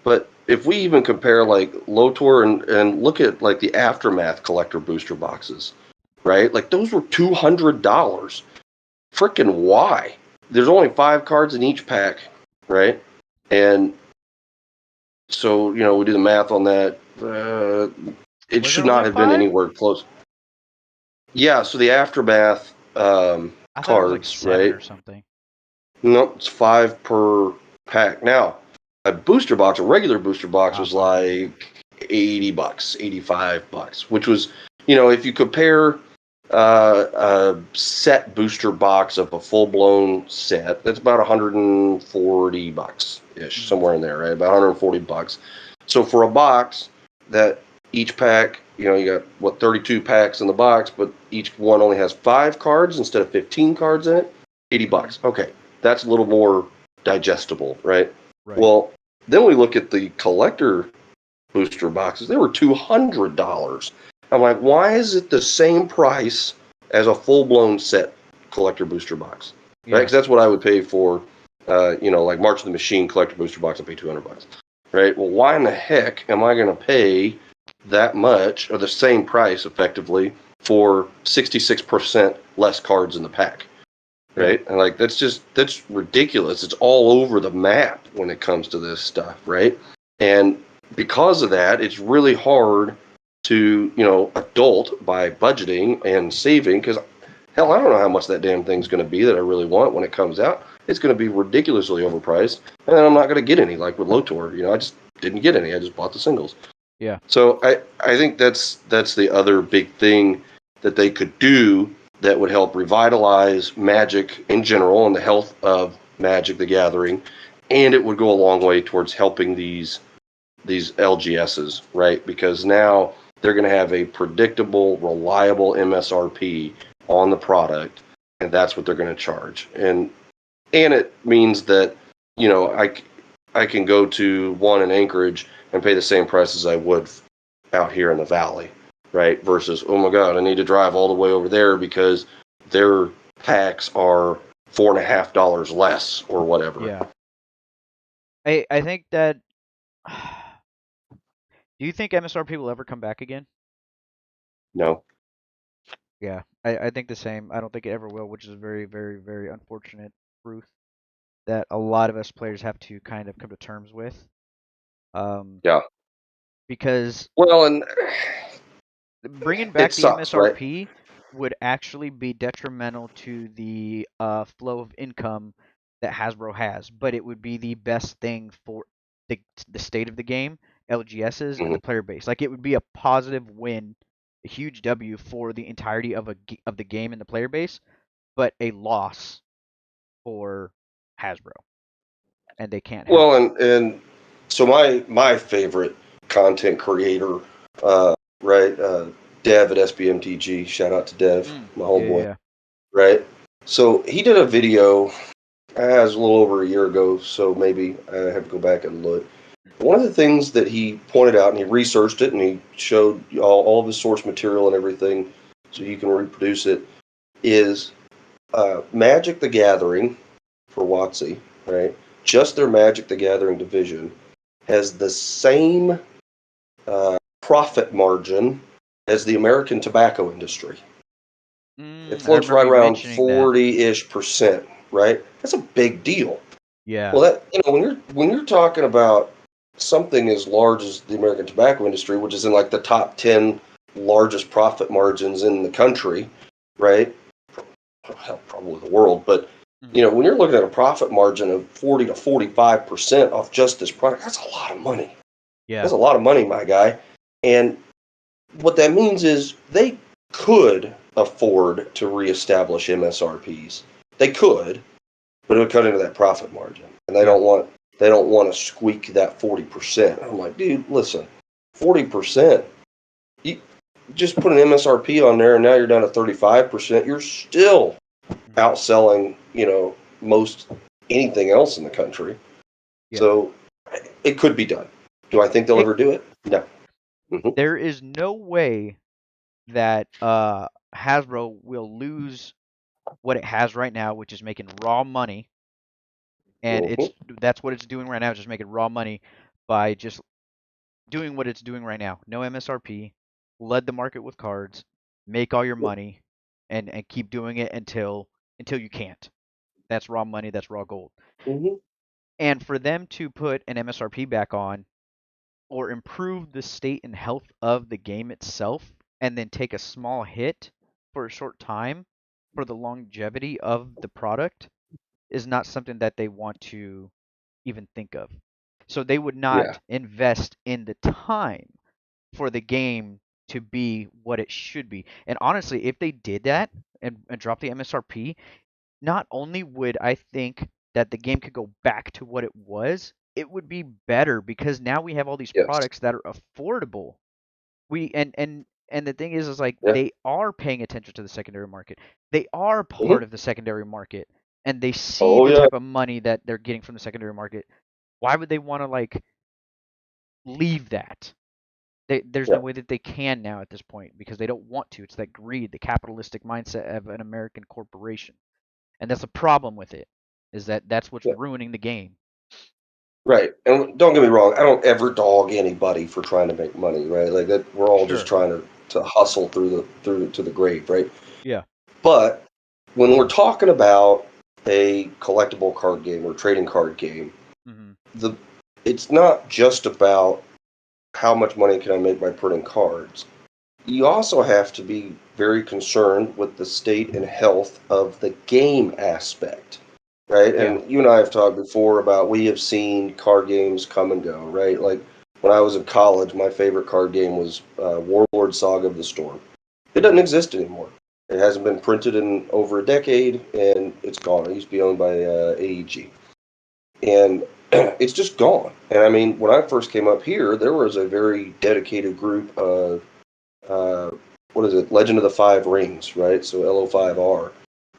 But if we even compare like LOTR and look at like the Aftermath Collector Booster Boxes, right? Like those were $200. Freaking why? There's only 5 cards in each pack, right? And so, we do the math on that. It Was it should only not have been 5? anywhere close. Yeah, so the Aftermath I thought it was like cards, 7 right? or something. Nope, it's 5 per pack. Now, a booster box, a regular booster box, was My bad. like $80, $85, which was, if you compare a set booster box of a full blown set, that's about $140 ish, Mhm. somewhere in there, right? About $140. So for a box that each pack, you got 32 packs in the box, but each one only has 5 cards instead of 15 cards in it. 80 Mhm. bucks. Okay, that's a little more digestible, right? Right. Well, then we look at the collector booster boxes. They were $200. I'm like, why is it the same price as a full blown set collector booster box? Right? Yeah. Because that's what I would pay for, like March of the Machine collector booster box. I pay $200. Right? Well, why in the heck am I going to pay that much, or the same price effectively, for 66% less cards in the pack? Yeah. Right? And like that's ridiculous. It's all over the map when it comes to this stuff, right? And because of that, it's really hard to, adult by budgeting and saving, because Hell, I don't know how much that damn thing's going to be that I really want when it comes out. It's going to be ridiculously overpriced, and then I'm not going to get any. Like with LOTR, I just didn't get any. I just bought the singles. Yeah. So I think that's the other big thing that they could do that would help revitalize Magic in general and the health of Magic the Gathering, and it would go a long way towards helping these LGSs, right? Because now they're going to have a predictable, reliable MSRP on the product, and that's what they're going to charge. And it means that I can go to one in Anchorage and pay the same price as I would out here in the valley, right? Versus, oh my God, I need to drive all the way over there because their packs are $4.50 less or whatever. Yeah. I think that. Do you think MSRP will ever come back again? No. Yeah, I think the same. I don't think it ever will, which is a very, very, very unfortunate truth that a lot of us players have to kind of come to terms with. Yeah. Because Well, and bringing it back the sucks, right? MSRP would actually be detrimental to the flow of income that Hasbro has, but it would be the best thing for the state of the game, LGSs, and Mm-hmm. the player base. Like it would be a positive win, a huge W for the entirety of of the game and the player base, but a loss for Hasbro, and they can't have Well, that. and so my favorite content creator, right, Dev at SBMTG. Shout out to Dev, my Yeah, yeah, homeboy. yeah. Right. So he did a video. It was a little over a year ago, so maybe I have to go back and look. One of the things that he pointed out, and he researched it, and he showed all of his source material and everything, so you can reproduce it, is Magic the Gathering for WotC, right? Just their Magic the Gathering division has the same profit margin as the American tobacco industry. It I floats remember right you around mentioning that. 40-ish%, right? That's a big deal. Yeah. Well, that when you're talking about something as large as the American tobacco industry, which is in like the top 10 largest profit margins in the country, right? Hell, probably the world, but Mhm. when you're looking at a profit margin of 40 to 45% off just this product, that's a lot of money. Yeah. That's a lot of money, my guy. And what that means is they could afford to reestablish MSRPs. They could, but it would cut into that profit margin, and Yeah. they don't want to squeak that 40%. I'm like, dude, listen, 40%. You just put an MSRP on there, and now you're down to 35%. You're still Mhm. outselling, most anything else in the country. Yeah. So it could be done. Do I think they'll It ever do it? No. Mm-hmm. There is no way that Hasbro will lose what it has right now, which is making raw money, and Mm-hmm. that's what it's doing right now, just making raw money by just doing what it's doing right now. No MSRP, lead the market with cards, make all your money, and keep doing it until you can't. That's raw money. That's raw gold. Mm-hmm. And for them to put an MSRP back on or improve the state and health of the game itself and then take a small hit for a short time for the longevity of the product is not something that they want to even think of. So they would Yeah. not invest in the time for the game to be what it should be. And honestly, if they did that and drop the MSRP, not only would I think that the game could go back to what it was, it would be better because now we have all these Yes. products that are affordable. We and the thing is like Yeah. they are paying attention to the secondary market. They are Mm-hmm. part of the secondary market and they see Oh the yeah. type of money that they're getting from the secondary market. Why would they want to like leave that? There's Yeah. no way that they can now at this point because they don't want to. It's that greed, the capitalistic mindset of an American corporation. And that's a problem with it, is that that's what's Yeah. ruining the game. Right. And don't get me wrong, I don't ever dog anybody for trying to make money, right? Like that we're all just Sure. trying to hustle through to the grave, right? Yeah. But when we're talking about a collectible card game or trading card game, Hmm. the it's not just about how much money can I make by printing cards. you also have to be very concerned with the state and health of the game aspect, right? Yeah. And you and I have talked before about we have seen card games come and go, right? Like when I was in college, my favorite card game was Warlord Saga of the Storm. It doesn't exist anymore. It hasn't been printed in over a decade, and it's gone. It used to be owned by AEG, and it's just gone. And I mean, when I first came up here, there was a very dedicated group of uh, what is it? Legend of the Five Rings, right? So Mhm. LO5R,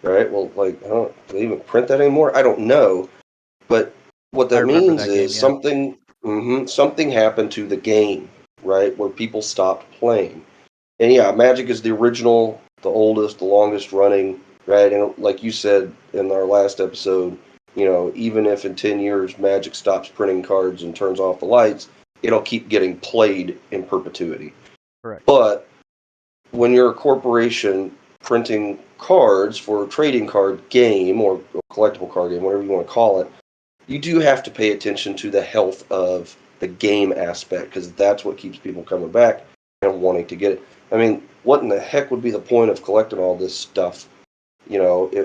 right? Well, like, do they even print that anymore? I don't know. But what I that remember means that game. is Yeah. something happened to the game, right? Where people stopped playing. And yeah, Magic is the original, the oldest, the longest running, right? And like you said in our last episode, even if in 10 years Magic stops printing cards and turns off the lights, it'll keep getting played in perpetuity. Correct. But when you're a corporation printing cards for a trading card game or a collectible card game, whatever you want to call it, you do have to pay attention to the health of the game aspect because that's what keeps people coming back and wanting to get it. I mean, what in the heck would be the point of collecting all this stuff,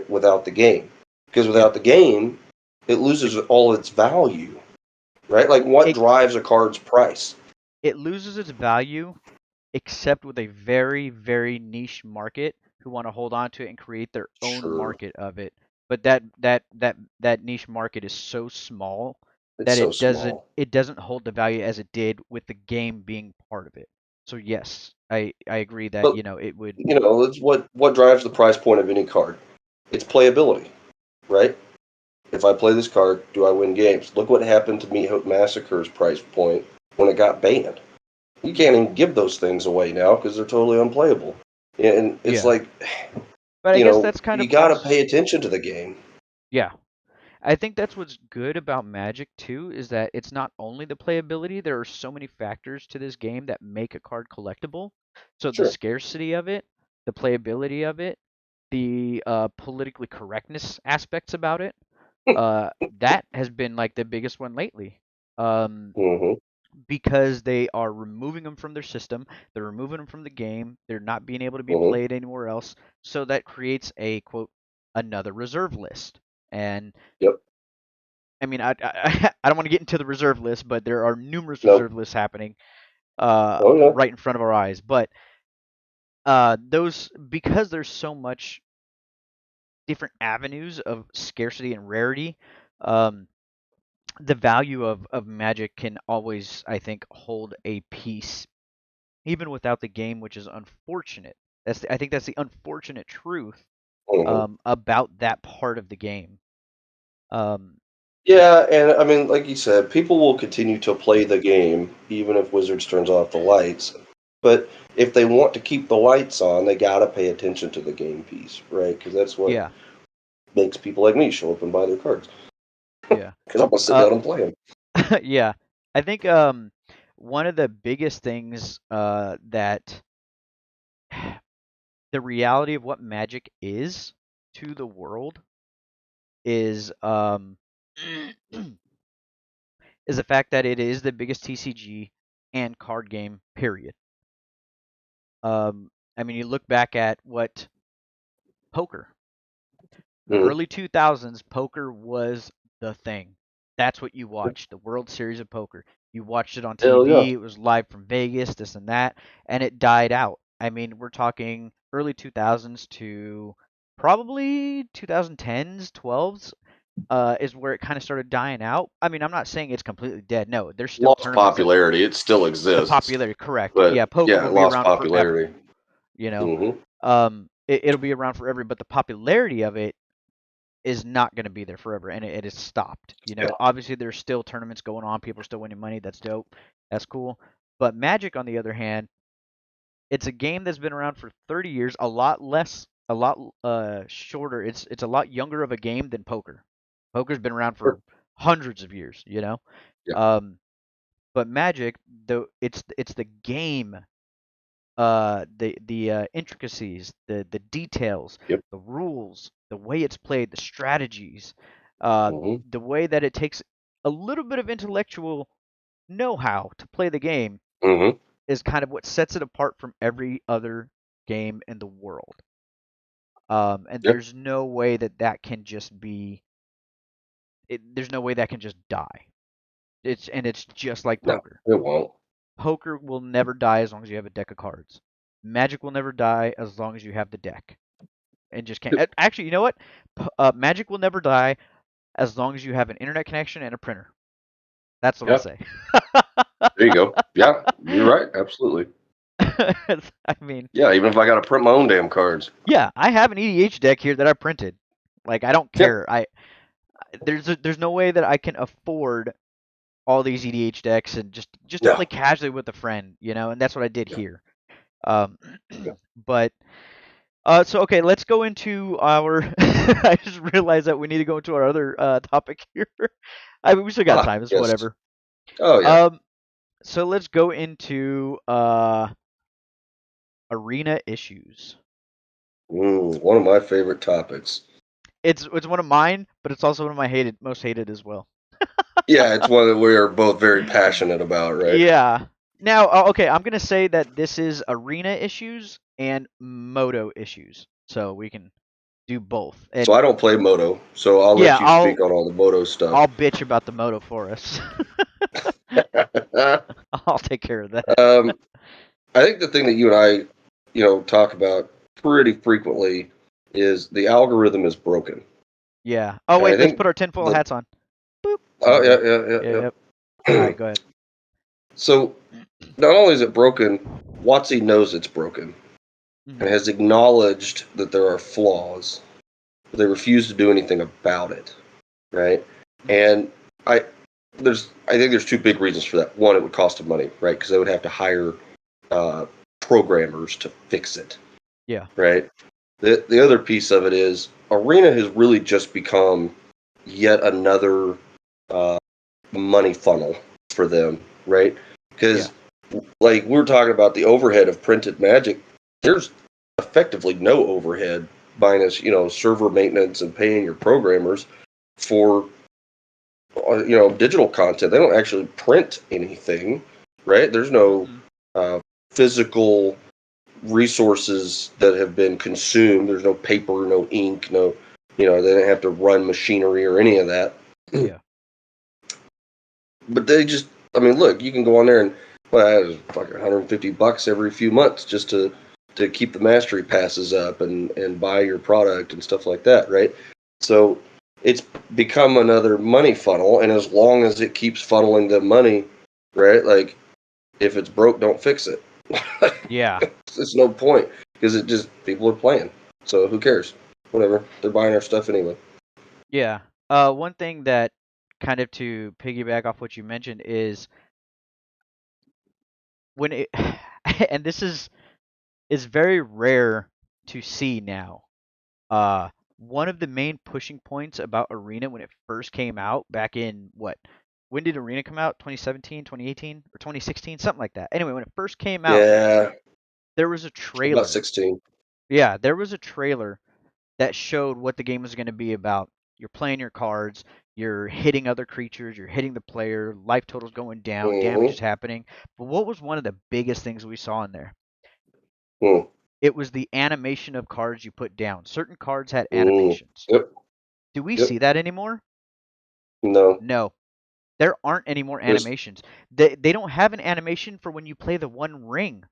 without the game? Because Yeah. without the game, it loses The all its value, right? Like, what it drives a card's price? it loses its value except with a very, very niche market who want to hold on to it and create their own Sure, market of it. But that niche market is so small it's that so it doesn't small. it doesn't hold the value as it did with the game being part of it. So yes, I agree that, But it would. it's what drives the price point of any card. It's playability, right? If I play this card, do I win games? Look what happened to Miho Massacre's price point when it got banned. You can't Mhm. even give those things away now because they're totally unplayable. And it's Yeah. like, But I guess that's kind you of got to also, pay attention to the game. yeah. I think that's what's good about Magic too, is that it's not only the playability, there are so many factors to this game that make a card collectible. So the Sure. scarcity of it, the playability of it, the politically correctness aspects about it, uh, that has been like the biggest one lately. Um, Mm-hmm. because they are removing them from their system, they're removing them from the game, they're not being able to be Mm-hmm. played anywhere else. So that creates a quote another reserve list. And Yep. I mean, I don't want to get into the reserve list, but there are numerous Nope. reserve lists happening Oh, yeah. right in front of our eyes. But those, because there's so much different avenues of scarcity and rarity, um, the value of Magic can always, I think, hold a piece even without the game, which is unfortunate. I think that's the unfortunate truth Mm-hmm. about that part of the game. Um, Yeah, and I mean, like you said, people will continue to play the game even if Wizards turns off the lights. But if they want to keep the lights on, they got to pay attention to the game piece, right? Because that's what yeah, makes people like me show up and buy their cards. yeah. Because I'm gonna sit Uh, down and play them. yeah, I think one of the biggest things that the reality of what Magic is to the world is is the fact that it is the biggest TCG and card game. Period. I mean, you look back at what poker. The Mm-hmm. early 2000s, poker was the thing. That's what you watched, the World Series of Poker. You watched it on Hell yeah. TV, it was live from Vegas, this and that, and it died out. I mean, we're talking early 2000s to probably 2010s, 12s, is where it kind of started dying out. I mean, I'm not saying it's completely dead. No, there's still Lost tournaments that popularity. It still the exists, popularity, correct. but Yeah, poker yeah, will it be lost around forever, popularity. you know. Mm-hmm. It'll be around forever, but the popularity of it is not going to be there forever, and it is stopped. Yeah. Obviously there's still tournaments going on, people are still winning money. That's dope. That's cool. But Magic, on the other hand, it's a game that's been around for 30 years, a lot shorter. It's a lot younger of a game than poker. Poker's been around Sure. for hundreds of years. Yeah. Um, but Magic, though, it's the game, the intricacies, the details, Yep. the rules, the way it's played, the strategies, Mm-hmm. the way that it takes a little bit of intellectual know-how to play the game. Mm-hmm. is kind of what sets it apart from every other game in the world. And Yep. there's no way that can just be. There's no way that can just die. It's just like No, poker. it won't. Poker will never die as long as you have a deck of cards. Magic will never die as long as you have the deck. And just can't. Actually, you know what? Magic will never die as long as you have an internet connection and a printer. That's what I'll Yep. say. There you go. Yeah, you're right. Absolutely. I mean, Yeah, even if I got to print my own damn cards. yeah, I have an EDH deck here that I printed. Like, I don't Yep. care. There's no way that I can afford all these EDH decks and just to No. play casually with a friend, and that's what I did Yeah. here. Um, Yeah. but so okay, let's go into our. I just realized that we need to go into our other topic here. I mean, we still got time. It's Yes. whatever. Oh yeah. So let's go into arena issues. One of my favorite topics. It's one of mine, but it's also one of my most hated as well. Yeah, it's one that we are both very passionate about, right? Yeah. Now, okay, I'm gonna say that this is arena issues and moto issues, so we can do both. So And I don't play Moto, so I'll yeah, let you speak on all the Moto stuff. I'll bitch about the moto for us. I'll take care of that. I think the thing that you and I, talk about pretty frequently is the algorithm is broken. Yeah. Oh And I wait, let's think put our tinfoil the hats on. Boop. oh Sorry. yeah. Yep. All right, go ahead. So not only is it broken, WotC knows it's broken and Mm-hmm. has acknowledged that there are flaws, but they refuse to do anything about it, right? And I I think there's two big reasons for that. One, it would cost them money, right? Because they would have to hire programmers to fix it, Yeah. right? The other piece of it is Arena has really just become yet another uh, money funnel for them, right? Yeah. Because like we were talking about the overhead of printed Magic, there's effectively no overhead minus server maintenance and paying your programmers for digital content. They don't actually print anything, right? There's no Mm-hmm. physical resources that have been consumed. There's no paper, no ink, no they don't have to run machinery or any of that. Yeah. But they just, I mean, look, you can go on there and well, that's fucking $150 every few months just to keep the mastery passes up and buy your product and stuff like that, right? So it's become another money funnel, and as long as it keeps funneling the money, right? Like if it's broke, don't fix it. Yeah. There's no point because it just people are playing. So who cares? Whatever. They're buying our stuff anyway. Yeah. One thing that kind of to piggyback off what you mentioned is when it, and this is very rare to see now. Uh, One of the main pushing points about Arena when it first came out back in what? When did Arena come out? 2017, 2018, or 2016, something like that. Anyway, when it first came out, Yeah, there was a about trailer. 16. Yeah, there was a trailer that showed what the game was going to be about. You're playing your cards, you're hitting other creatures, you're hitting the player, life total's going down, damage Mm-hmm. is happening. But what was one of the biggest things we saw in there? Mm-hmm. It was the animation of cards you put down. Certain cards had Mm-hmm. animations. Yep. Do we Yep. see that anymore? No. No. There aren't any more There's. animations. They don't have an animation for when you play the One Ring.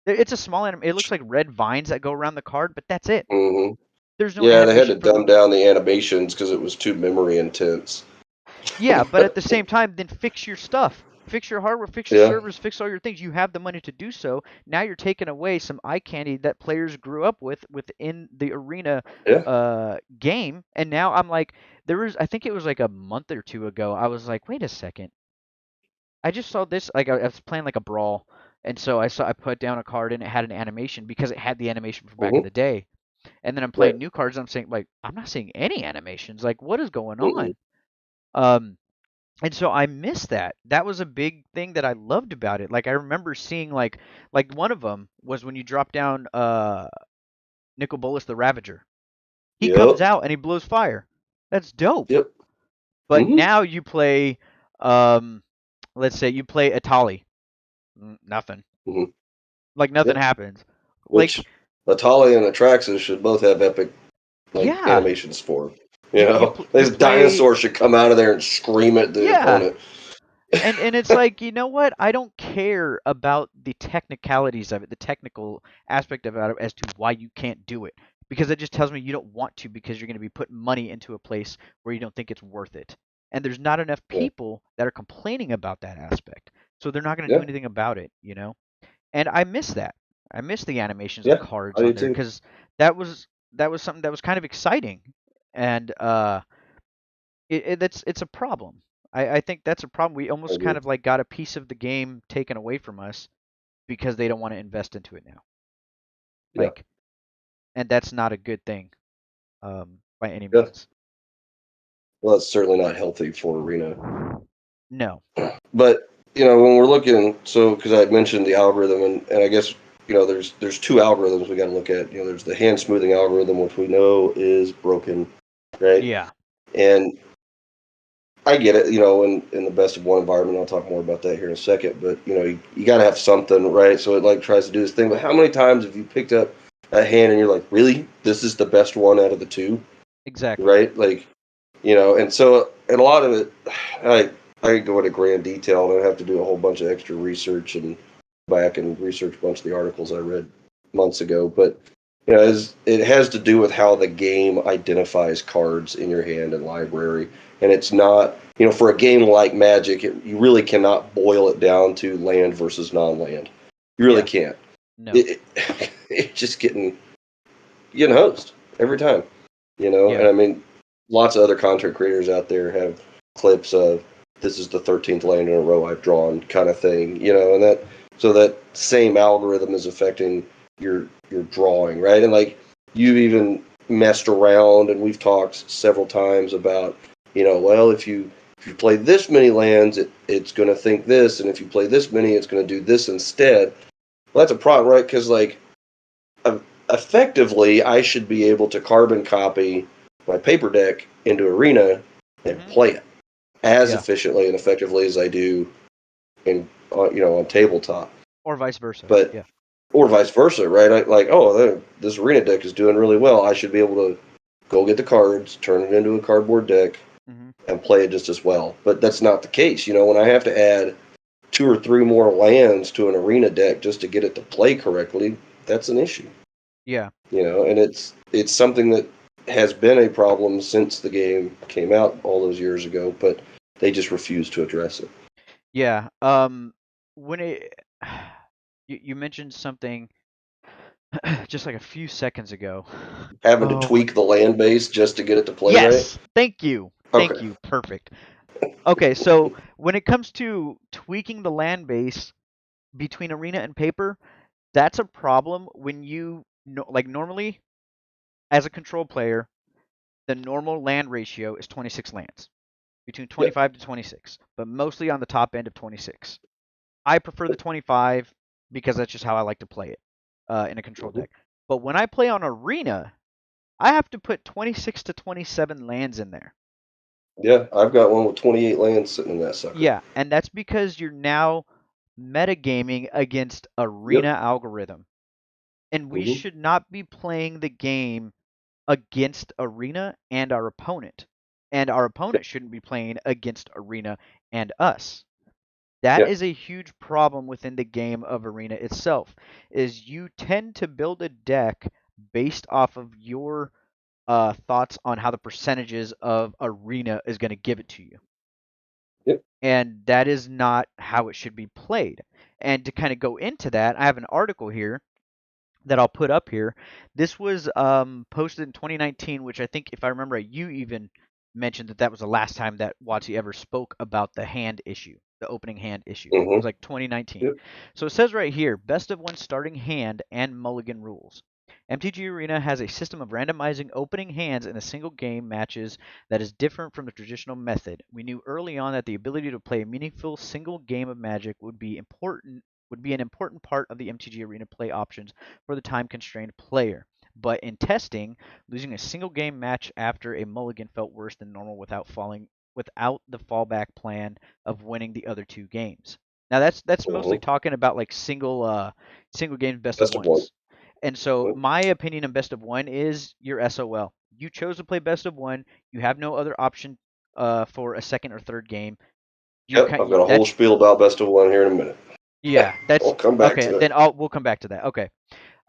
It's a small anim. It looks like red vines that go around the card, but that's it. Mm-hmm. There's no Yeah, they had to animation for the. dumb down the animations because it was too memory intense. Yeah, but at the same time, then fix your stuff. Fix your hardware, fix your Yeah. servers, fix all your things. You have the money to do so. Now you're taking away some eye candy that players grew up with within the arena Yeah. game. And now I'm like, I think it was like a month or two ago, I was like, wait a second. I just saw this, like I was playing like a brawl, and so I put down a card and it had an animation because it had the animation from back in Mm-hmm. the day. And then I'm Right. playing new cards and I'm saying like, I'm not seeing any animations. Like, what is going Mm-mm. on? Um, and so I missed that. That was a big thing that I loved about it. Like I remember seeing like one of them was when you drop down Nicol Bolas the Ravager. He comes Yep. out and he blows fire. That's dope. Yep. But Mm-hmm. now you play let's say you play Atali. Nothing. Mhm. Like nothing Yep. happens. Like, Which Atali and Atraxas should both have epic like yeah, animations for. you These play, dinosaurs should come out of there and scream at the yeah. opponent. And it's like, you know what? I don't care about the technicalities of it, the technical aspect of it as to why you can't do it. Because it just tells me you don't want to because you're going to be putting money into a place where you don't think it's worth it. And there's not enough Yeah, people that are complaining about that aspect. So they're not going to do yeah, anything about it, you know? And I miss that. I miss the animations of yeah. cards I do on there too. because that was something that was kind of exciting. And it's a problem. I think that's a problem. We I almost kind agree. of like got a piece of the game taken away from us because they don't want to invest into it now. Yeah, Like, and that's not a good thing, by any yeah. means. Well, it's certainly not healthy for Arena. No. But when we're looking, so because I had mentioned the algorithm, and I guess there's two algorithms we got to look at. There's the hand smoothing algorithm, which we know is broken, right? Yeah. And I get it, in the best of one environment. I'll talk more about that here in a second. But you got to have something, right? So it like tries to do this thing. But how many times have you picked up a hand and you're like, really, this is the best one out of the two, Exactly. right? Like, and a lot of it, I I go into grand detail and I have to do a whole bunch of extra research and back and research a bunch of the articles I read months ago. But it has to do with how the game identifies cards in your hand and library, and it's not for a game like Magic, you really cannot boil it down to land versus non-land. You really Yeah. can't. No. It's just getting hosed every time. And Yeah. I mean, lots of other content creators out there have clips of this is the 13th land in a row I've drawn kind of thing, and that same algorithm is affecting your drawing, right? And like you've even messed around and we've talked several times about, well, if you play this many lands, it's going to think this, and if you play this many, it's going to do this instead. Well, that's a problem, right? Because like effectively, I should be able to carbon copy my paper deck into Arena and Mhm. play it as Yeah. efficiently and effectively as I do on tabletop. Or vice versa. But Yeah. or vice versa, right? This Arena deck is doing really well. I should be able to go get the cards, turn it into a cardboard deck, Mhm. and play it just as well. But that's not the case. When I have to add two or three more lands to an Arena deck just to get it to play correctly, that's an issue. Yeah. And it's something that has been a problem since the game came out all those years ago, but they just refuse to address it. Yeah. When it you mentioned something just like a few seconds ago. Having to Oh my. tweak the land base just to get it to play right. Yes. Thank you. Thank Okay. you. Perfect. Okay, so when it comes to tweaking the land base between arena and paper, that's a problem when like normally as a control player, the normal land ratio is 26 lands, between Yep. 25 to 26, but mostly on the top end of 26. I prefer the 25 because that's just how I like to play it in a control Hmm. deck. But when I play on arena, I have to put 26 to 27 lands in there. Yeah, I've got one with 28 lands sitting in that sucker. Yeah, and that's because you're now metagaming against arena Yep. algorithm. And we Hmm. should not be playing the game against arena and our opponent. And our Yep. opponent shouldn't be playing against arena and us. That Yeah. is a huge problem within the game of arena itself. Is you tend to build a deck based off of your thoughts on how the percentages of arena is going to give it to you, Yep. and that is not how it should be played. And to kind of go into that, I have an article here that I'll put up here. This was posted in 2019, which I think, if I remember right, you even mentioned that was the last time that Watsy ever spoke about the hand issue, the opening hand issue. It Hmm. was like 2019. Yep. So it says right here, best of one starting hand and mulligan rules. MTG Arena has a system of randomizing opening hands in a single game matches that is different from the traditional method. We knew early on that the ability to play a meaningful single game of Magic would be an important part of the MTG Arena play options for the time constrained player. But in testing, losing a single game match after a mulligan felt worse than normal without the fallback plan of winning the other two games. Now that's mostly Mhm. talking about like single game best of Best of one. ones. And so Mhm. my opinion on best of one is your SOL. You chose to play best of one. You have no other option for a second or third game. You Yep, can I've got a whole that's spiel about best of one here in a minute. yeah, We'll that's come back okay. to Then it. we'll come back to that. Okay.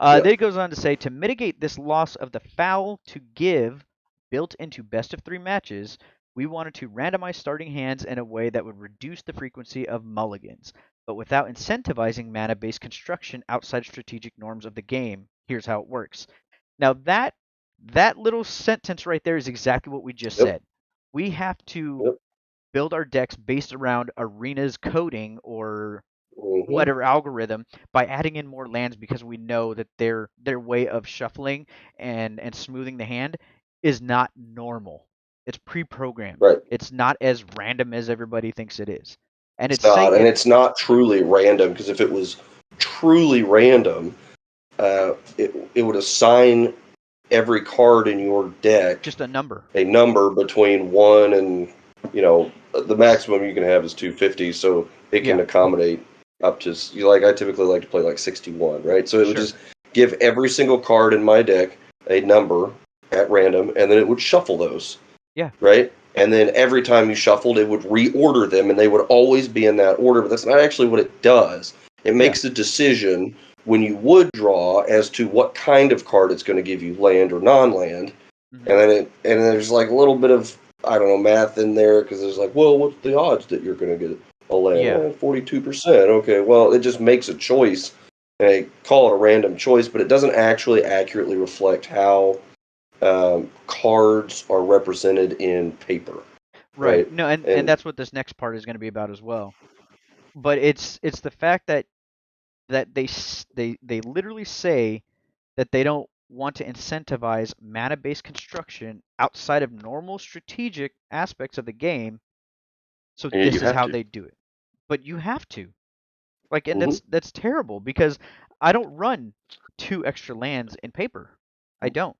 Yeah. Then it goes on to say to mitigate this loss of the foul to give built into best of three matches, we wanted to randomize starting hands in a way that would reduce the frequency of mulligans, but without incentivizing mana based construction outside strategic norms of the game. Here's how it works. Now that little sentence right there is exactly what we just Yep. said. We have to Yep. build our decks based around Arena's coding or Hmm. whatever algorithm by adding in more lands because we know that their way of shuffling and smoothing the hand is not normal. It's pre-programmed. Right. It's not as random as everybody thinks it is. And It's it's not, saying and it it's not truly random because if it was truly random, it would assign every card in your deck just a number. a number between one and the maximum you can have is 250, so it can Yeah, accommodate up to like I typically like to play like 61, right? So it would sure. just give every single card in my deck a number at random, and then it would shuffle those, Yeah, right? And then every time you shuffled, it would reorder them, and they would always be in that order. But that's not actually what it does. It yeah. makes a decision when you would draw as to what kind of card it's going to give you, land or non-land, Hmm. and then there's like a little bit of I don't know math in there because there's like, well, what's the odds that you're going to get a land? Yeah, 42%. Okay, well, it just makes a choice. And they call it a random choice, but it doesn't actually accurately reflect how cards are represented in paper, right. right? No, and And that's what this next part is going to be about as well. But it's the fact that they literally say that they don't want to incentivize mana-based construction outside of normal strategic aspects of the game, so yet you this is have how to. they do it. But you have to. Like, and Hmm. that's terrible because I don't run two extra lands in paper. I don't.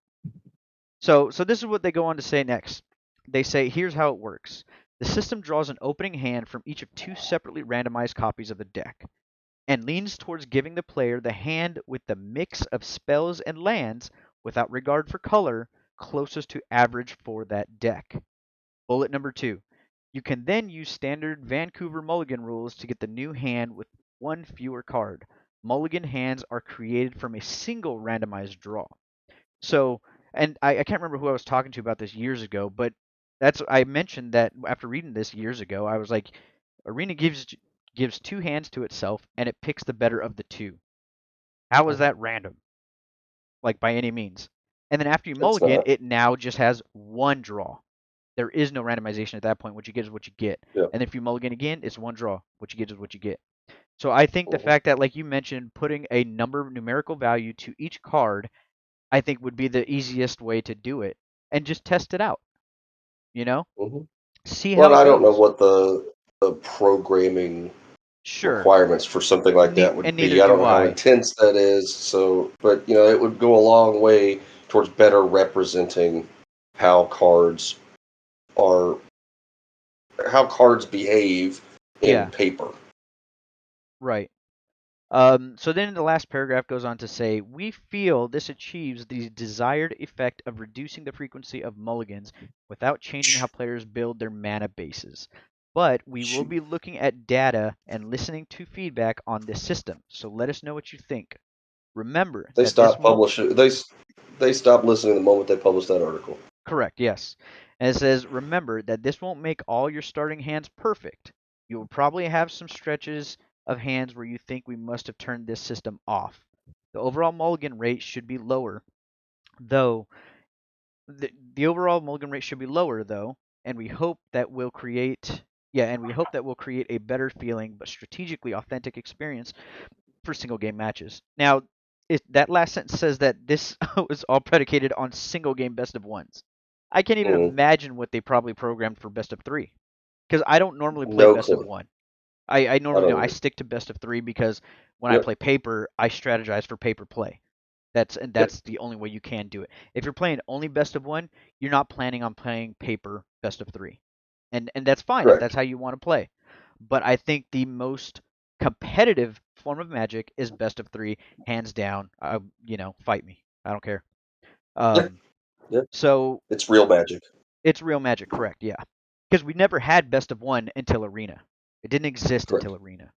So this is what they go on to say next. They say here's how it works. The system draws an opening hand from each of two separately randomized copies of the deck, and leans towards giving the player the hand with the mix of spells and lands, without regard for color, closest to average for that deck. Bullet number 2. You can then use standard Vancouver Mulligan rules to get the new hand with one fewer card. Mulligan hands are created from a single randomized draw. So, and I can't remember who I was talking to about this years ago, but I mentioned that after reading this years ago, I was like, Arena gives two hands to itself, and it picks the better of the two. How is Hmm. that random? Like by any means. And then after you It's mulligan, not. it now just has one draw. There is no randomization at that point. What you get is what you get. Yeah. And if you mulligan again, it's one draw. What you get is what you get. So I think the Hmm. fact that, like you mentioned, putting a numerical value to each card, I think would be the easiest way to do it, and just test it out. You know, Hmm. see Well, how and it I don't know goes. what the programming Sure, requirements for something like that would and neither be. I don't do know how I. intense that is. So, but it would go a long way towards better representing how cards are, how cards behave in Yeah, paper. right. So then the last paragraph goes on to say, we feel this achieves the desired effect of reducing the frequency of mulligans without changing how players build their mana bases. But we will Shoot, be looking at data and listening to feedback on this system, so let us know what you think. Remember they that this stopped won't publishing. They stopped listening the moment they published that article. Correct, yes. And it says, remember that this won't make all your starting hands perfect. You will probably have some stretches of hands where you think we must have turned this system off. The overall mulligan rate should be lower, though. The overall mulligan rate should be lower, though, and we hope that will create. Yeah, and we hope that will create a better feeling but strategically authentic experience for single game matches. Now, that last sentence says that this was all predicated on single game best of ones. I can't even Mm, imagine what they probably programmed for best of three because I don't normally play no best of clue. one. I I normally don't don't. I either. stick to best of three because when I Yep. play paper, I strategize for paper play. Yep. That's the only way you can do it. If you're playing only best of one, you're not planning on playing paper best of three, and that's fine if that's Correct. how you want to play. But I think the most competitive form of Magic is best of 3, hands down. Fight me. I don't care. Yeah. So It's real Magic. it's real Magic, correct? Yeah, because we never had best of 1 until Arena. It didn't exist Correct. until Arena.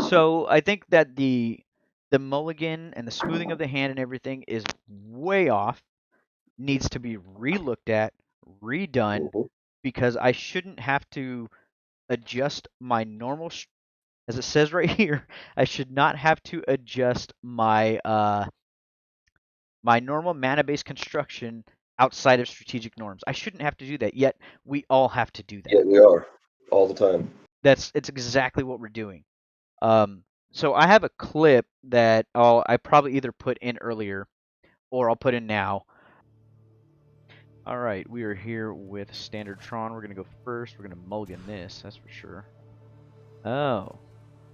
So I think that the mulligan and the smoothing of the hand and everything is way off. Needs to be relooked at, redone, Mm-hmm. because I shouldn't have to adjust my normal. As it says right here, I should not have to adjust my my normal mana-based construction outside of strategic norms. I shouldn't have to do that. Yet we all have to do that. Yeah, we are all the time. It's exactly what we're doing. So I have a clip that I probably either put in earlier or I'll put in now. All right, we are here with Standard Tron. We're gonna go first. We're gonna mulligan this, that's for sure. Oh,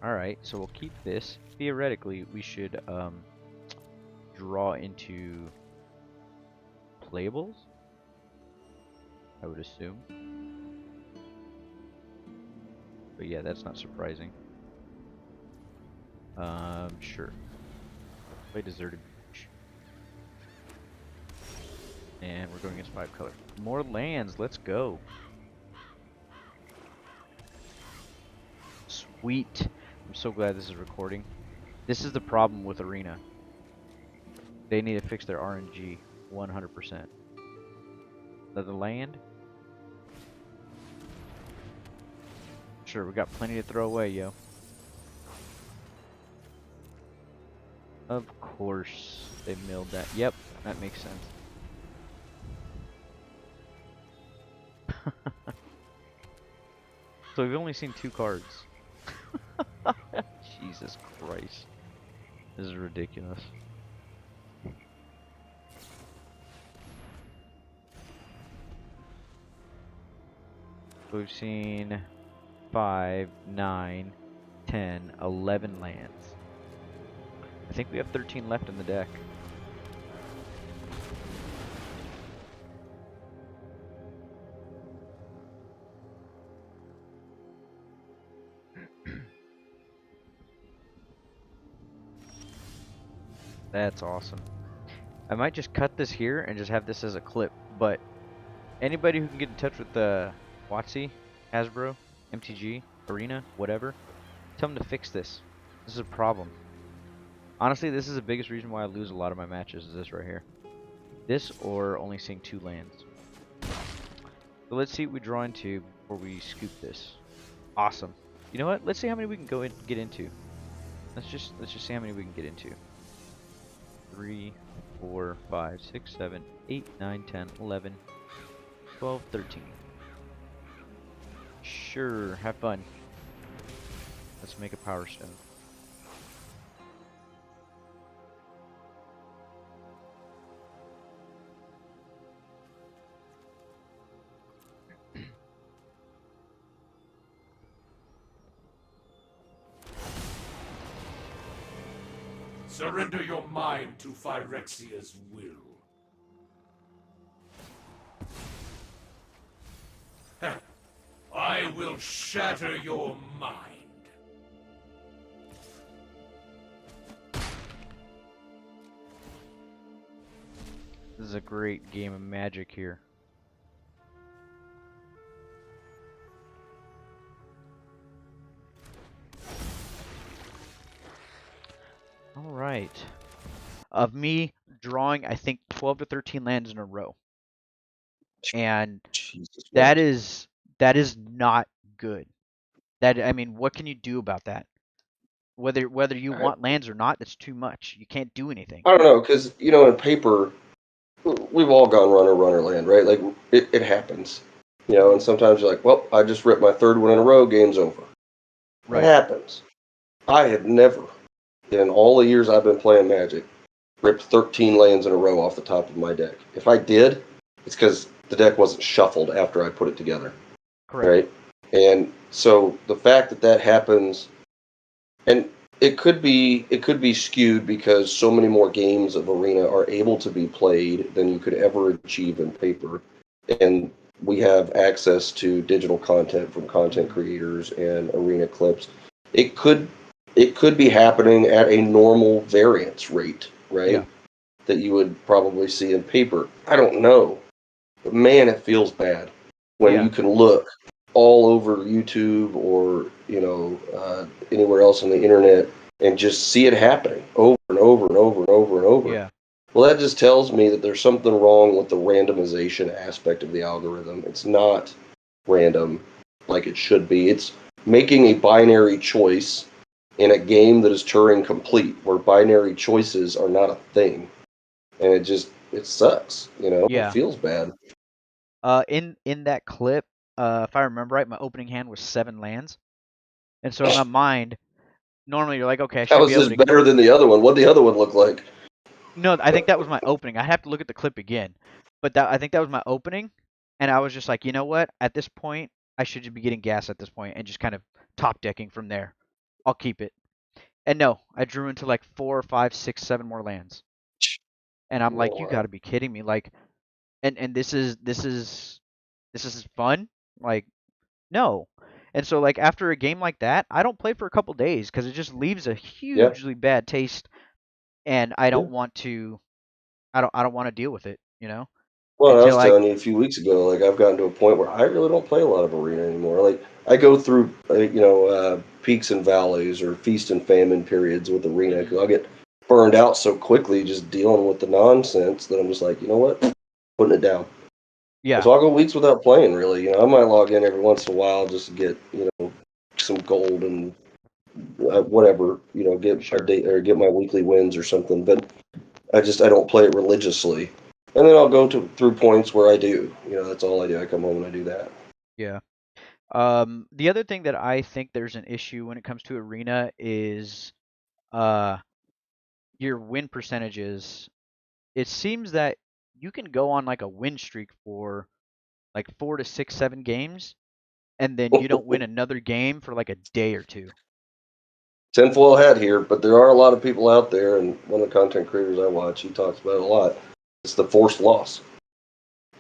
all right. So we'll keep this. Theoretically, we should draw into playables, I would assume. But yeah, that's not surprising. Sure. Play Deserted Beach. And we're going against 5 color. More lands, let's go. Sweet. I'm so glad this is recording. This is the problem with Arena. They need to fix their RNG 100%. The land? Sure, we got plenty to throw away, yo. Of course, they milled that. Yep, that makes sense. So we've only seen 2 cards. Jesus Christ. This is ridiculous. We've seen 5, 9, 10, 11 lands. I think we have 13 left in the deck. That's awesome. I might just cut this here and just have this as a clip, but anybody who can get in touch with WotC, Hasbro, MTG, Arena, whatever, tell them to fix this. This is a problem. Honestly, this is the biggest reason why I lose a lot of my matches, is this right here. This or only seeing 2 lands. So let's see what we draw into before we scoop this. Awesome. You know what? Let's see how many we can get into. Let's just see how many we can get into. 3, 4, 5, 6, 7, 8, 9, 10, 11, 12, 13. Sure, have fun. Let's make a Power Stone. Surrender your mind to Phyrexia's will. I will shatter your mind. This is a great game of Magic here. Alright. Of me drawing, I think, 12 to 13 lands in a row. And that is not good. I mean, what can you do about that? Whether you want lands or not, that's too much. You can't do anything. I don't know, because, in paper, we've all gone runner land, right? Like, it happens. And sometimes you're like, well, I just ripped my 3rd one in a row, game's over. Right. It happens. I have never, in all the years I've been playing Magic, ripped 13 lands in a row off the top of my deck. If I did, it's because the deck wasn't shuffled after I put it together. Correct. Right? And so the fact that happens, and it could be skewed because so many more games of Arena are able to be played than you could ever achieve in paper. And we have access to digital content from content creators and arena clips. It could be happening at a normal variance rate, right? Yeah. That you would probably see in paper. I don't know. But man, it feels bad when Yeah. you can look all over YouTube or anywhere else on the internet and just see it happening over and over and over and over and over. Yeah. Well, that just tells me that there's something wrong with the randomization aspect of the algorithm. It's not random like it should be. It's making a binary choice in a game that is Turing complete, where binary choices are not a thing. And it sucks, It Yeah. feels bad. In that clip, if I remember right, my opening hand was 7 lands, and so in my mind, normally you're like, okay, I How should be is able this to. better than the other one? What'd the other one look like? No, I think that was my opening. I have to look at the clip again, but I think that was my opening, and I was just like, you know what? At this point, I should just be getting gas at this point and just kind of top decking from there. I'll keep it. And no, I drew into like 4, 5, 6, 7 more lands, and I'm like, you got Wow. to be kidding me! Like, and this is fun. Like, no. And so like after a game like that, I don't play for a couple days because it just leaves a Yeah, hugely bad taste, and I yeah. don't want to. I don't want to deal with it. Well, I was Until I. telling you a few weeks ago, like I've gotten to a point where I really don't play a lot of arena anymore. Like I go through, peaks and valleys or feast and famine periods with arena Mhm. because I'll get burned out so quickly just dealing with the nonsense that I'm just like, you know what, putting it down. And Yeah, so I'll go weeks without playing. Really, I might log in every once in a while just to get some gold and whatever, get a sure. day or get my weekly wins or something. But I don't play it religiously. And then I'll go through points where I do. That's all I do. I come home and I do that. Yeah. The other thing that I think there's an issue when it comes to arena is uh your win percentages. It seems that you can go on like a win streak for like 4 to 6, 7 games, and then you don't win another game for like a day or two. Tinfoil hat here, but there are a lot of people out there, and one of the content creators I watch, he talks about it a lot. It's the forced loss.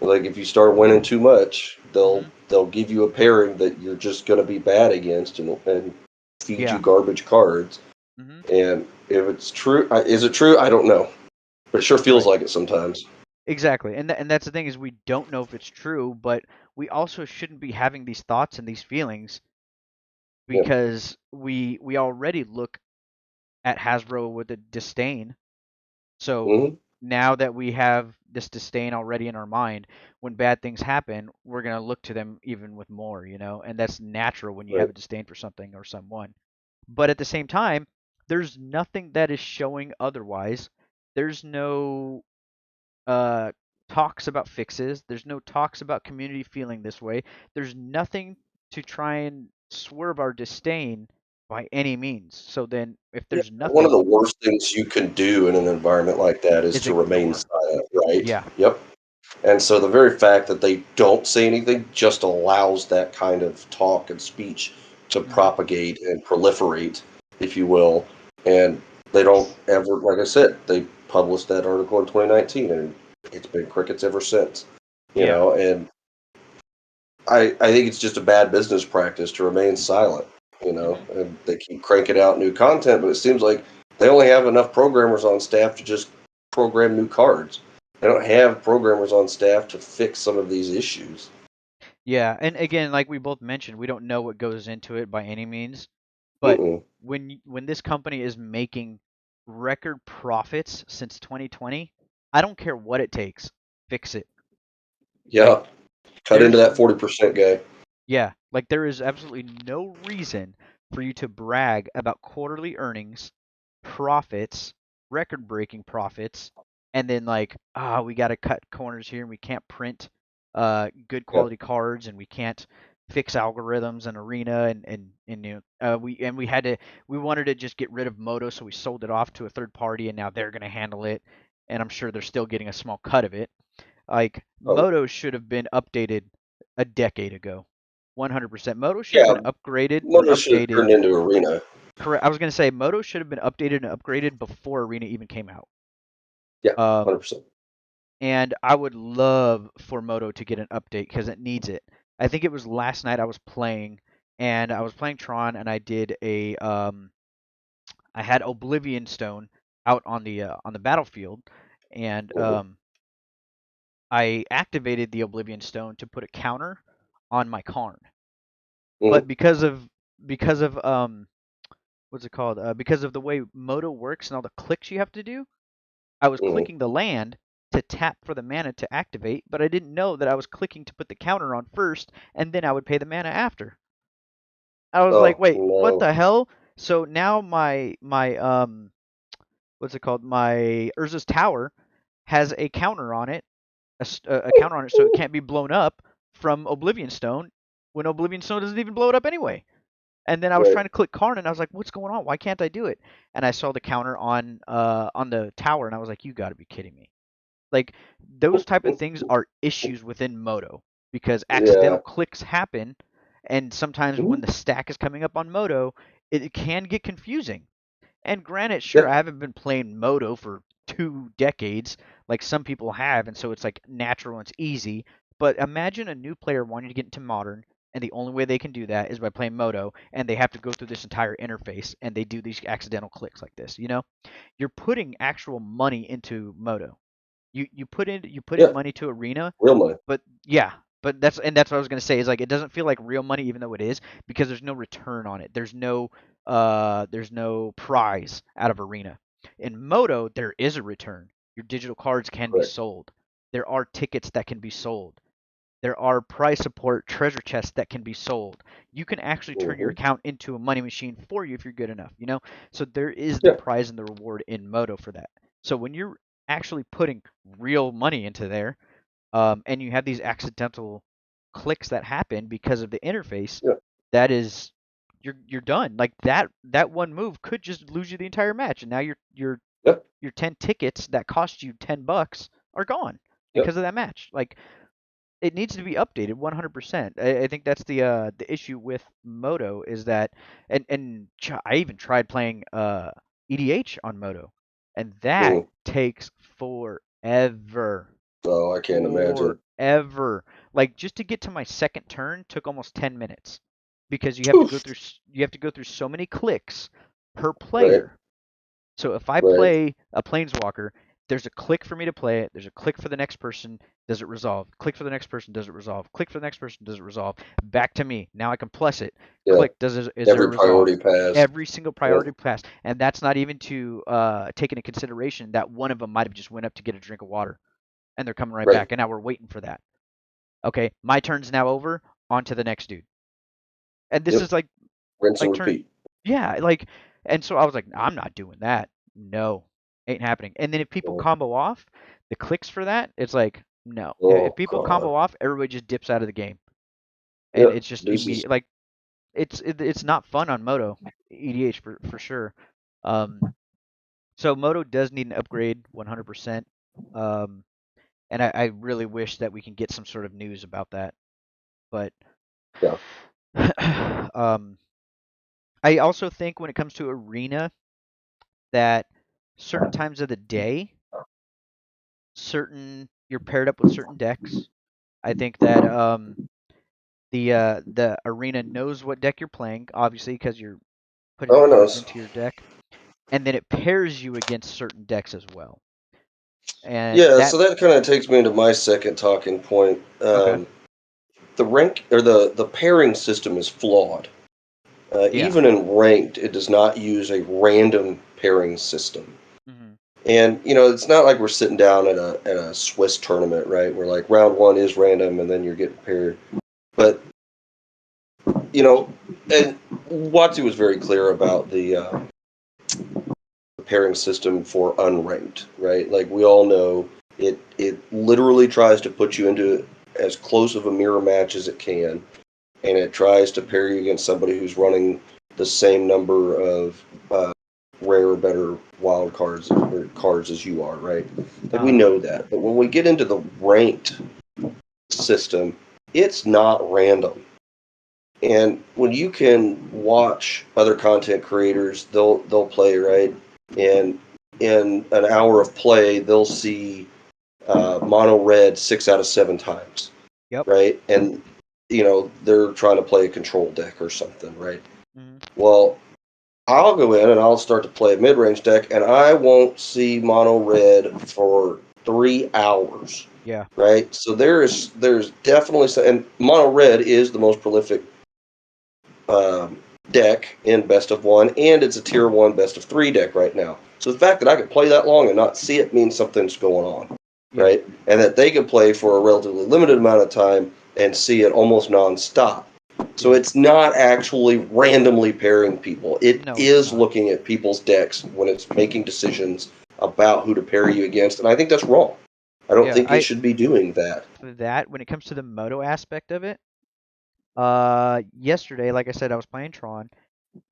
Like if you start winning too much, Mhm. they'll give you a pairing that you're just going to be bad against and feed you Yeah. garbage cards. Mhm. And if it's true, is it true? I don't know, but it sure feels Right. like it sometimes. Exactly. And that's the thing, is we don't know if it's true, but we also shouldn't be having these thoughts and these feelings Yeah. because we already look at Hasbro with a disdain. So Hmm. now that we have this disdain already in our mind, when bad things happen, we're gonna look to them even with more, and that's natural when you have Right. a disdain for something or someone. But at the same time, there's nothing that is showing otherwise. There's no uh, talks about fixes. There's no talks about community feeling this way. There's nothing to try and swerve our disdain by any means. So then, if Yeah. there's One of the nothing, worst things you can do in an environment like that is is to remain ignore. silent, right? Yeah. Yep. And so the very fact that they don't say anything just allows that kind of talk and speech to Hmm. propagate and proliferate, if you will. And they don't ever, like I said, they published that article in 2019 and it's been crickets ever since. Yeah. And I think it's just a bad business practice to remain silent, Hmm. and they keep cranking out new content, but it seems like they only have enough programmers on staff to just program new cards. They don't have programmers on staff to fix some of these issues. Yeah. And again, like we both mentioned, we don't know what goes into it by any means. But Mm-mm. when this company is making record profits since 2020, I don't care what it takes. Fix it. Like Yeah, cut into there's that 40% guy. Yeah, like there is absolutely no reason for you to brag about quarterly earnings, profits, record-breaking profits, and then like, we got to cut corners here and we can't print good Yeah. quality cards and we can't fix algorithms and arena and we wanted to just get rid of Moto, so we sold it off to a third party and now they're going to handle it, and I'm sure they're still getting a small cut of it. Like Oh, Moto should have been updated a decade ago. 100%. Moto should have yeah. been upgraded or Moto should have updated. turned into Arena. Correct. I was going to say Moto should have been updated and upgraded before Arena even came out. Yeah, Um, 100%. and I would love for Moto to get an update because it needs it. I think it was last night I was playing, and I was playing Tron, and I did I had Oblivion Stone out on the battlefield, and I activated the Oblivion Stone to put a counter on my Karn. But because of what's it called? Because of the way Moto works and all the clicks you have to do, I was clicking the land to tap for the mana to activate, but I didn't know that I was clicking to put the counter on first, and then I would pay the mana after. I was like, Oh wait, what no! the hell? So now my what's it called? My Urza's Tower has a counter on it, a counter on it, so it can't be blown up from Oblivion Stone when Oblivion Stone doesn't even blow it up anyway. And then I was Right. trying to click Karn, and I was like, "What's going on? Why can't I do it?" And I saw the counter on the tower, and I was like, "You got to be kidding me!" Like those type of things are issues within Moto because accidental Yeah. clicks happen, and sometimes when the stack is coming up on Moto, it can get confusing. And granted, sure, Yeah. I haven't been playing Moto for 2 decades like some people have, and so it's like natural and it's easy. But imagine a new player wanting to get into Modern, and the only way they can do that is by playing Moto, and they have to go through this entire interface, and they do these accidental clicks like this. You're putting actual money into Moto. You put in Yeah. money to Arena, Real money. but yeah, but that's what I was gonna say is like it doesn't feel like real money even though it is because there's no return on it. There's no prize out of Arena. In Moto, there is a return. Your digital cards can be Right. sold. There are tickets that can be sold. There are prize support treasure chests that can be sold. You can actually turn your account into a money machine for you if you're good enough. So there is the Yeah. prize and the reward in Moto for that. So when you're actually putting real money into there, and you have these accidental clicks that happen because of the interface, Yeah. that is you're done. Like that one move could just lose you the entire match, and now your 10 tickets that cost you $10 are gone Yep. because of that match. Like it needs to be updated 100%. I think that's the issue with Moto is that, I even tried playing EDH on Moto, and that takes forever. Oh, I can't imagine. Forever. Like just to get to my second turn took almost 10 minutes because you have to go through so many clicks per Right. player. So if I Right. play a Planeswalker, there's a click for me to play it. There's a click for the next person. Does it resolve? Click for the next person. Does it resolve? Click for the next person. Does it resolve? Back to me. Now I can plus it. Yeah. Click. Is there a Every resolve? priority pass. Every single priority pass, and that's not even to take into consideration that one of them might have just went up to get a drink of water, and they're coming right Right. back, and now we're waiting for that. Okay, my turn's now over. On to the next dude. And this Yep. is like Rinse and turn. repeat. Yeah, like, and so I was like, I'm not doing that. No, ain't happening. And then if people combo off, the clicks for that, it's like, no. If Oh people God. combo off, everybody just dips out of the game, and Yep. it's just Deuces. immediate. Like, it's not fun on Moto EDH for sure. So Moto does need an upgrade 100%. And I really wish that we can get some sort of news about that. But Yeah. I also think when it comes to Arena that certain times of the day, you're paired up with certain decks. I think that the arena knows what deck you're playing, obviously, because you're putting the Oh, it cards knows. into your deck, and then it pairs you against certain decks as well. And Yeah. that So that kind of takes me into my second talking point. okay, The rank or the pairing system is flawed. yeah, Even in ranked, it does not use a random pairing system. hmm And it's not like we're sitting down at a Swiss tournament, right? Where like round one is random and then you're getting paired. But and Watsi was very clear about the pairing system for unranked, right? Like we all know, it literally tries to put you into as close of a mirror match as it can, and it tries to pair you against somebody who's running the same number of rare, better wild cards or cards as you are, right? Like we know that. But when we get into the ranked system, it's not random. And when you can watch other content creators, they'll play, right? And in an hour of play, they'll see mono red 6 out of 7 times. Yep. Right? And, they're trying to play a control deck or something, right? Mm-hmm. Well, I'll go in and I'll start to play a mid-range deck, and I won't see mono red for 3 hours. Yeah. Right? So there's definitely some, and mono red is the most prolific deck in best of 1, and it's a tier 1 best of 3 deck right now. So the fact that I can play that long and not see it means something's going on. Yeah. Right? And that they can play for a relatively limited amount of time and see it almost nonstop. So it's not actually randomly pairing people. It is looking at people's decks when it's making decisions about who to pair you against, and I think that's wrong. I don't think it should be doing that. For that, when it comes to the moto aspect of it, yesterday, like I said, I was playing Tron.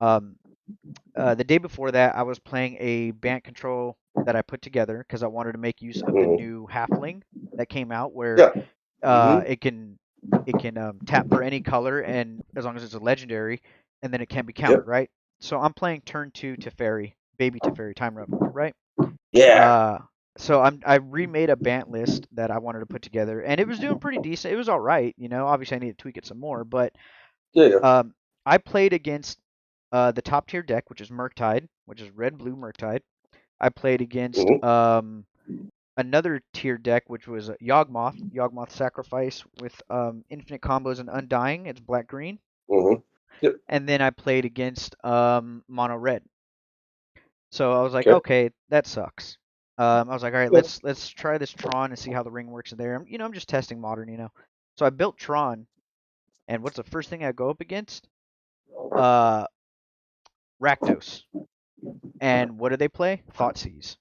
The day before that, I was playing a band control that I put together because I wanted to make use of the new halfling that came out, where it can tap for any color, and as long as it's a legendary, and then it can be countered, right? So I'm playing turn 2 Teferi, baby Teferi, Time Revel, right? Yeah. So I remade a Bant list that I wanted to put together, and it was doing pretty decent. It was all right, Obviously, I need to tweak it some more, but I played against the top tier deck, which is Murktide, which is red blue Murktide. I played against another tier deck, which was Yawgmoth Sacrifice with infinite combos and Undying. It's black green. And then I played against mono red. So I was like, okay, that sucks. I was like, all right, let's try this Tron and see how the ring works in there. I'm just testing modern. So I built Tron, and what's the first thing I go up against? Rakdos. And what do they play? Thoughtseize.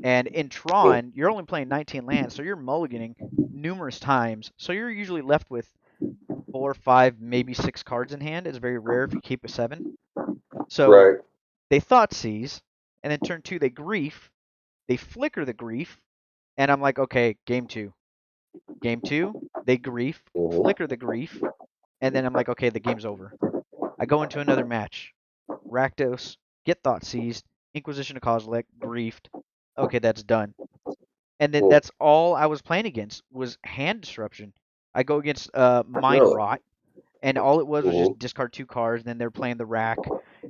And in Tron, you're only playing 19 lands, so you're mulliganing numerous times. So you're usually left with 4, 5, maybe 6 cards in hand. It's very rare if you keep a 7. So they Thoughtseize, and then turn 2 they Grief. They flicker the Grief, and I'm like, okay, game 2. Game 2, they Grief, flicker the Grief, and then I'm like, okay, the game's over. I go into another match. Rakdos, get Thoughtseized, Inquisition of Kozilek, Griefed. Okay, that's done. And then that's all I was playing against was hand disruption. I go against Mind Rot, and all it was just discard 2 cards. And then they're playing the rack,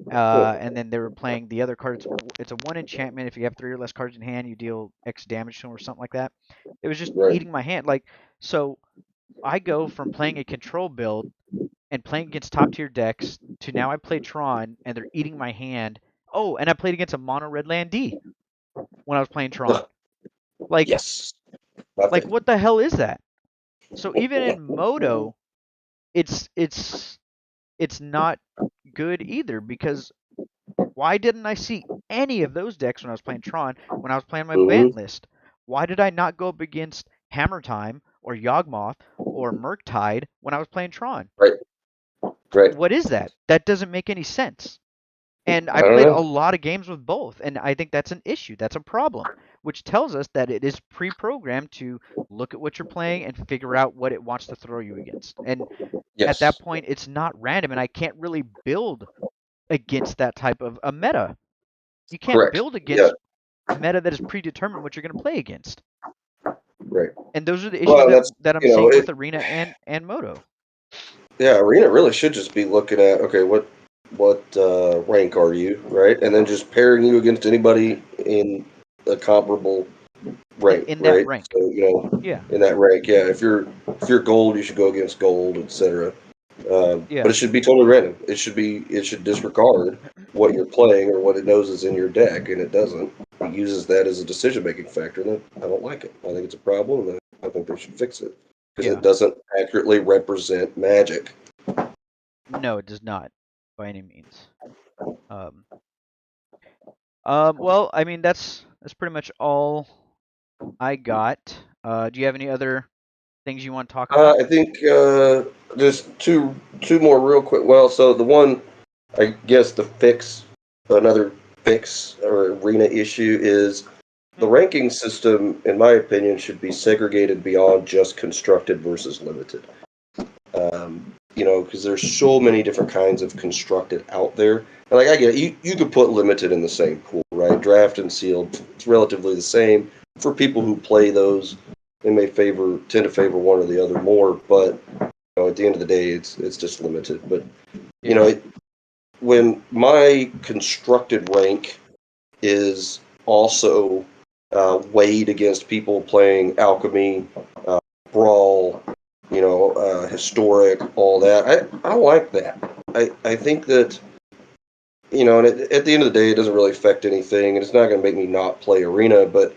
and then they were playing the other cards. It's a 1 enchantment. If you have 3 or less cards in hand, you deal X damage to them or something like that. It was just eating my hand. So I go from playing a control build and playing against top tier decks to now I play Tron and they're eating my hand. Oh, and I played against a mono red land D when I was playing Tron. Like what the hell is that? So even in Moto, it's not good either, because why didn't I see any of those decks when I was playing Tron, when I was playing my Bant list? Why did I not go up against Hammer Time or Yawgmoth or Murktide when I was playing Tron? Right. What is that? That doesn't make any sense. And I played a lot of games with both, and I think that's an issue. That's a problem, which tells us that it is pre-programmed to look at what you're playing and figure out what it wants to throw you against. And at that point, it's not random, and I can't really build against that type of a meta. You can't build against meta that is predetermined what you're going to play against. Right. And those are the issues that I'm seeing with Arena and Moto. Yeah, Arena really should just be looking at, okay, what rank are you, right? And then just pairing you against anybody in a comparable rank, in that rank. So, in that rank, If you're gold, you should go against gold, etc. But it should be totally random. It should disregard what you're playing or what it knows is in your deck, and it doesn't. It uses that as a decision-making factor, and I don't like it. I think it's a problem, and I think they should fix it because it doesn't accurately represent Magic. No, it does not, by any means. Well, I mean that's pretty much all I got. Do you have any other things you want to talk about? I think just two more real quick. Well, so the one, I guess another fix or Arena issue is the ranking system, in my opinion, should be segregated beyond just constructed versus limited. Because there's so many different kinds of constructed out there. And I get it, you could put limited in the same pool, right? Draft and sealed, it's relatively the same. for people who play those, they may tend to favor one or the other more. But at the end of the day, it's just limited. But when my constructed rank is also weighed against people playing Alchemy, Brawl, Historic, all that. I don't like that. I think that, and at the end of the day, it doesn't really affect anything, and it's not going to make me not play Arena, but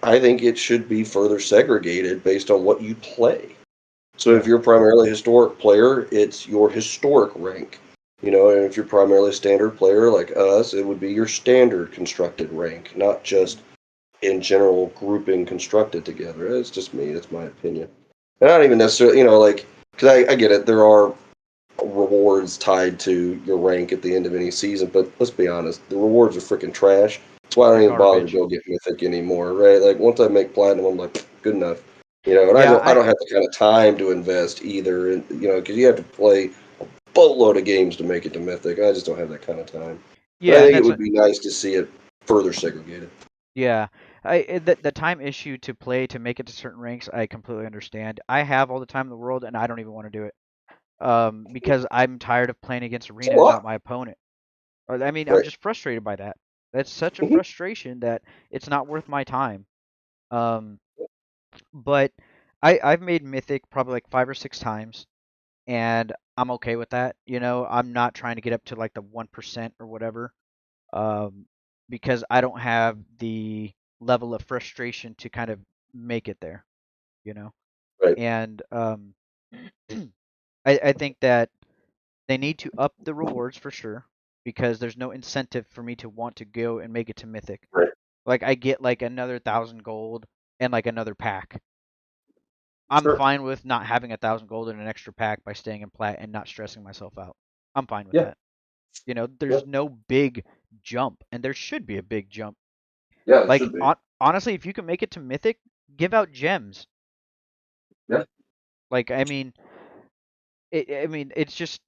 I think it should be further segregated based on what you play. So if you're primarily a historic player, it's your historic rank. And if you're primarily a standard player like us, it would be your standard constructed rank, not just in general grouping constructed together. It's just me. That's my opinion. And I don't even necessarily, because I get it. There are rewards tied to your rank at the end of any season, but let's be honest, the rewards are freaking trash. That's why I don't even bother to go get Mythic anymore, right? Like, once I make Platinum, I'm like, good enough. And I don't have the kind of time to invest either, and because you have to play a boatload of games to make it to Mythic. I just don't have that kind of time. But I think it would be nice to see it further segregated. Yeah, the time issue to play to make it to certain ranks, I completely understand. I have all the time in the world, and I don't even want to do it. Because I'm tired of playing against Arena and not my opponent. I mean, I'm just frustrated by that. That's such a frustration that it's not worth my time. But I've made Mythic probably like 5 or 6 times, and I'm okay with that. I'm not trying to get up to like the 1% or whatever, because I don't have the level of frustration to kind of make it there. And I think that they need to up the rewards for sure, because there's no incentive for me to want to go and make it to Mythic. Like, I get like another 1,000 gold and like another pack. I'm fine with not having 1,000 gold in an extra pack by staying in plat and not stressing myself out. I'm fine with that. There's no big jump, and there should be a big jump. Yeah, like should be. Honestly, if you can make it to Mythic, give out gems. Yeah. Like, I mean, it's just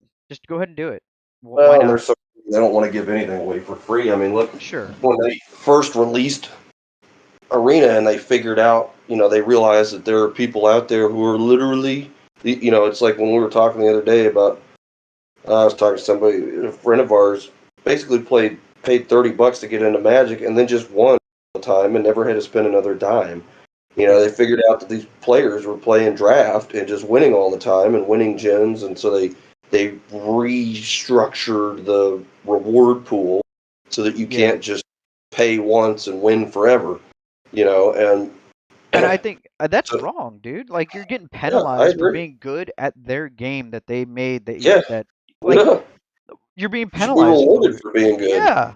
go ahead and do it. Well, Why not? there's some they don't want to give anything away for free. I mean, look, Sure. when they first released Arena and they figured out, they realized that there are people out there who are literally, it's like when we were talking the other day about, I was talking to somebody, a friend of ours, basically paid $30 to get into Magic and then just won all the time and never had to spend another dime. They figured out that these players were playing draft and just winning all the time and winning gems, and so they restructured the reward pool so that you can't just pay once and win forever. And I think that's wrong, dude. Like, you're getting penalized for being good at their game that they made you're being penalized for it. For being good. Yeah.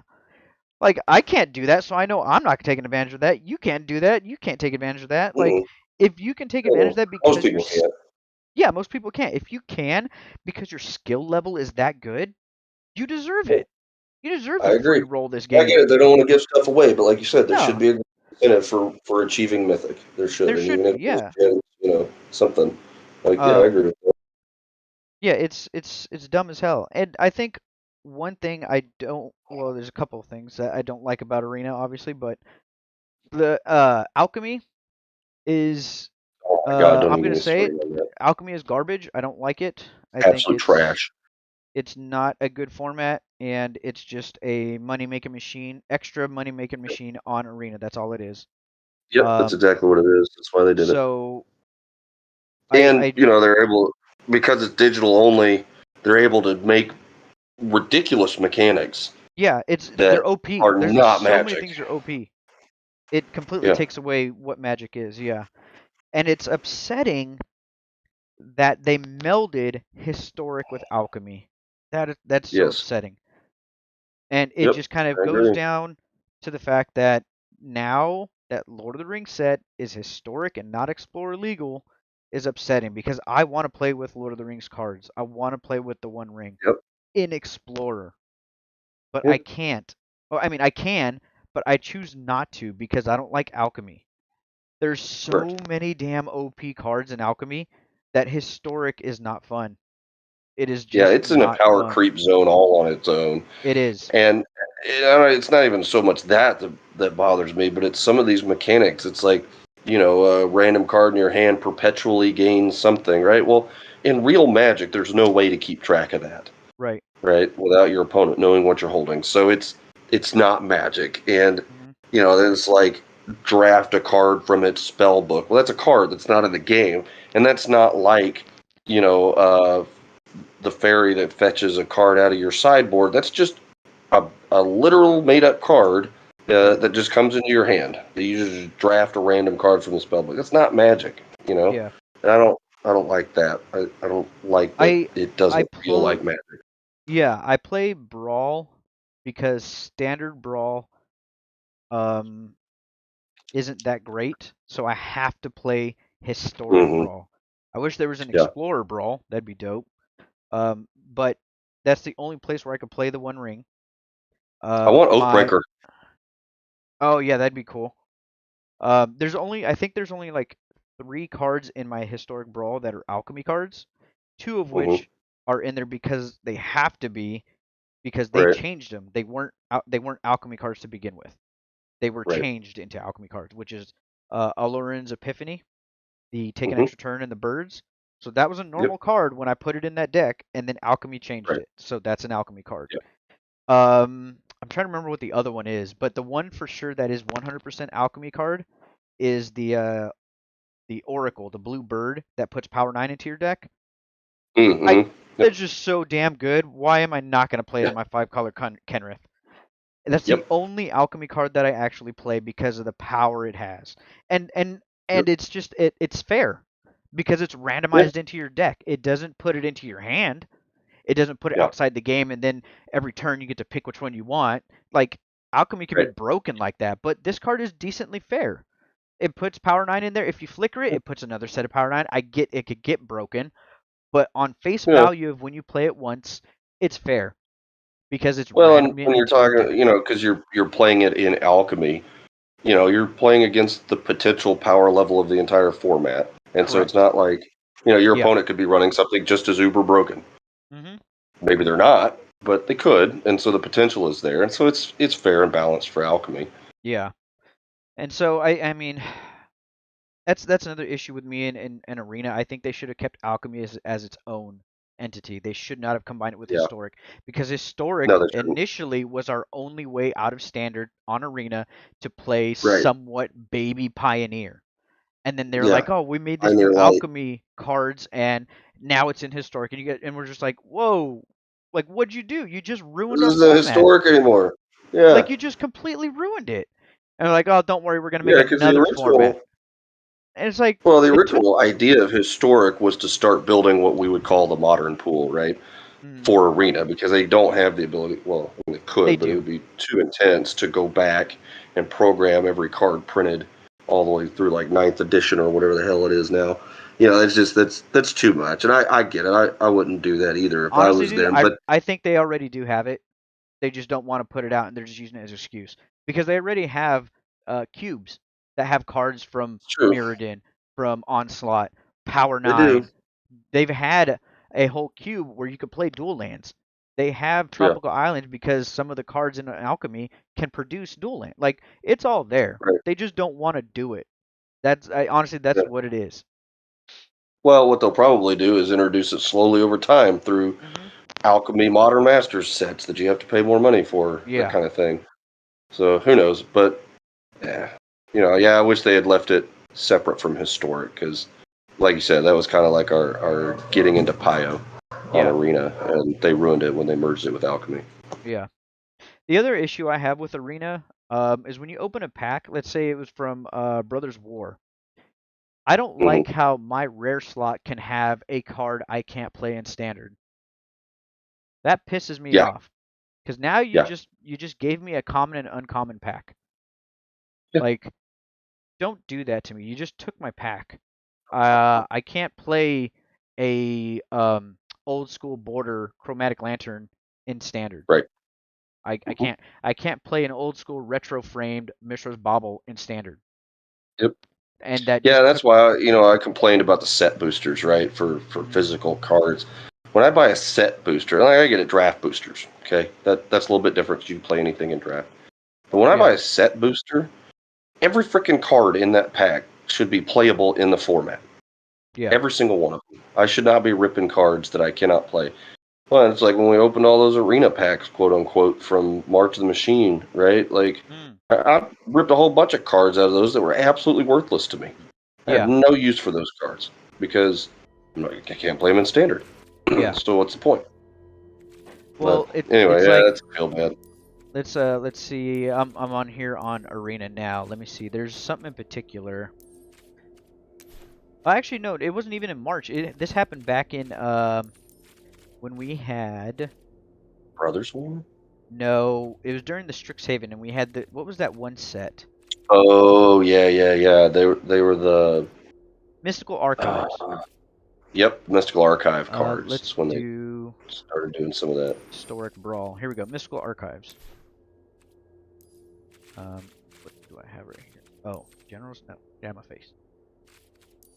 Like, I can't do that, so I know I'm not taking advantage of that. You can't do that. You can't take advantage of that. Like, if you can take advantage of that because most people can't. Yeah, most people can't. If you can, because your skill level is that good, you deserve it. You deserve the free roll this game. I get it. They don't want to give stuff away, but like you said, there should be an incentive for achieving Mythic. There should. There should be, yeah. Something. Like, I agree with that. Yeah, it's dumb as hell. And I think one thing there's a couple of things that I don't like about Arena, obviously, but the Alchemy is I'm gonna say it. Alchemy is garbage. I don't like it. I think it's trash. It's not a good format, and it's just a money-making machine, extra money-making machine on Arena. That's all it is. Yep, that's exactly what it is. That's why they did it. So, they're able, because it's digital only, they're able to make ridiculous mechanics. Yeah, they're OP. There's not so Magic. many things are OP. It completely takes away what Magic is. Yeah, and it's upsetting that they melded historic with alchemy. That's so upsetting. And it just kind of goes down to the fact that now that Lord of the Rings set is historic and not Explorer legal is upsetting, because I want to play with Lord of the Rings cards. I want to play with the One Ring in Explorer. But I can't. Well, I mean, I can, but I choose not to because I don't like alchemy. There's so many damn OP cards in alchemy that historic is not fun. It is just it's in a power creep zone all on its own. It is. And it's not even so much that bothers me, but it's some of these mechanics. It's like, a random card in your hand perpetually gains something, right? Well, in real Magic, there's no way to keep track of that, Right. right? Without your opponent knowing what you're holding. So it's not Magic, and Hmm. then it's like draft a card from its spell book. Well, that's a card that's not in the game, and that's not like the fairy that fetches a card out of your sideboard. That's just a literal made up card Right. that just comes into your hand. You just draft a random card from the spellbook. That's not Magic, Yeah. And I don't like that. I don't like that I it I doesn't feel play like Magic. Yeah, I play Brawl because standard Brawl um isn't that great, so I have to play historic Hmm. Brawl. I wish there was an Yeah, Explorer Brawl. That'd be dope. But that's the only place where I could play the One Ring. I want My Oathbreaker. Oh yeah, that'd be cool. I think there's only like 3 cards in my historic Brawl that are Alchemy cards, 2 of Hmm. which are in there because they have to be because they Right, changed them. They weren't Alchemy cards to begin with. They were right. changed into Alchemy cards, which is Aloran's Epiphany, the take an Hmm. extra turn and the birds. So that was a Yep, normal card when I put it in that deck, and then Alchemy changed right. it. So that's an Alchemy card. Yep. I'm trying to remember what the other one is, but the one for sure that is 100% Alchemy card is the Oracle, the blue bird that puts Power 9 into your deck. I Hmm. Yep, It's just so damn good. Why am I not going to play it yeah, in my 5-color Kenrith? That's the yep, only alchemy card that I actually play because of the power it has. And and yep, and it's just it's fair because it's yeah, randomized into your deck. It doesn't put it into your hand. It doesn't put it yeah. outside the game and then every turn you get to pick which one you want. Like alchemy can be Right. broken like that, but this card is decently fair. It puts power 9 in there. If you flicker it, Yeah. it puts another set of power 9. I get it could get broken, but on face You know, value of when you play it once, it's fair because it's well, and randomly when you're into your talking, deck. because you're playing it in Alchemy, you're playing against the potential power level of the entire format. And so it's Correct. not like, your Yeah. opponent could be running something just as uber broken. Mhm. Maybe they're not, but they could, and so the potential is there. And so it's fair and balanced for Alchemy. Yeah. And so I mean that's another issue with me in Arena. I think they should have kept Alchemy as its own entity. They should not have combined it with Yeah. Historic because Historic No, they shouldn't. initially was our only way out of Standard on Arena to play Right. somewhat baby Pioneer. And then they're Yeah. like, "Oh, we made this new Pioneer Light. Alchemy cards and now it's in Historic." And we're just like, "Whoa. Like what'd you do? You just ruined This our isn't format. historic anymore. Like Yeah. you just completely ruined it." And they're like, "Oh, don't worry, we're going to make Yeah, because the another format." original And it's like Well, the it took original idea of historic was to start building what we would call the modern pool, right? mm, For Arena, because they don't have the ability. Well, they they could, but it do. would be too intense to go back and program every card printed all the way through like ninth edition or whatever the hell it is now. It's just that's too much, and I get it. I wouldn't do that either if I Honestly, was dude, them. I But I think they already do have it. They just don't want to put it out and they're just using it as an excuse because they already have cubes that have cards from it's true, Mirrodin, from Onslaught, Power they do. 9. They've had a whole cube where you could play dual lands. They have Yeah, tropical islands because some of the cards in Alchemy can produce dual land. Like it's all there. right. They just don't want to do it. Honestly Yeah. that's what it is. Well, what they'll probably do is introduce it slowly over time through Mhm. Alchemy Modern Masters sets that you have to pay more money for, that Yeah. kind of thing. So who knows? But yeah, I wish they had left it separate from historic because, like you said, that was kind of like our getting into Pio on Yeah. Arena, and they ruined it when they merged it with Alchemy. Yeah. The other issue I have with Arena is when you open a pack, let's say it was from Brothers War. I don't Hmm. like how my rare slot can have a card I can't play in standard. That pisses me Yeah, off because now yeah, you just gave me a common and uncommon pack. yeah. Like, don't do that to me. You just took my pack. I can't play a old school border chromatic lantern in standard. Right. I Hmm. can't play an old school retro framed Mishra's Bauble in standard. Yep. And that Yeah, just that's took. why I complained about the set boosters, right, for Mhm. physical cards. when I buy a set booster, like I get it draft boosters. Okay, that's a little bit different because you can play anything in draft. But when I buy a set booster, every freaking card in that pack should be playable in the format. Yeah. Every single one of them. I should not be ripping cards that I cannot play. Well, it's like when we opened all those arena packs, quote unquote, from March of the Machine, right? Like, I ripped a whole bunch of cards out of those that were absolutely worthless to me. I have no use for those cards because I can't play them in standard. Yeah. So what's the point? Well, anyway, it's that's feel bad. Let's see. I'm on here on Arena now. Let me see. There's something in particular. Actually, no, it wasn't even in March. This happened back in when we had Brothers War. No, it was during the Strixhaven, and we had what was that one set? Oh yeah. They were the Mystical Archives. Yep, Mystical Archive cards. Let's when do they started doing some of that. Historic Brawl. Here we go. Mystical Archives. What do I have right here? Oh, Generals? No. Yeah, my face.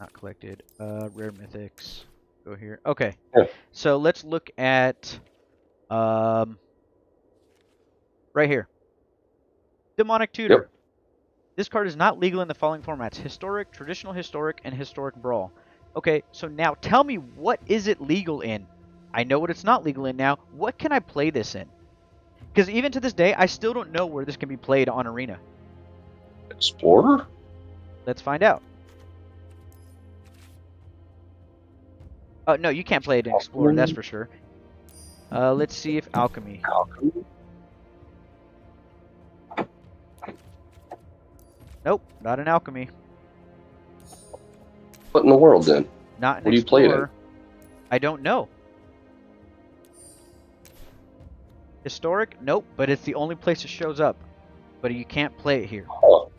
Not collected. Rare Mythics. Go here. Okay. Yeah. So let's look at right here. Demonic Tutor. Yep. This card is not legal in the following formats: Historic, Traditional Historic, and Historic Brawl. Okay, so now tell me, what is it legal in? I know what it's not legal in now. What can I play this in? Because even to this day, I still don't know where this can be played on Arena. Explorer? Let's find out. Oh, no, you can't play it in Explorer, that's for sure. Let's see if Alchemy. Nope, not in Alchemy. What in the world, then? Not in What do you play it Explorer. in? I don't know. Historic? Nope, but it's the only place it shows up. But you can't play it here. Oh,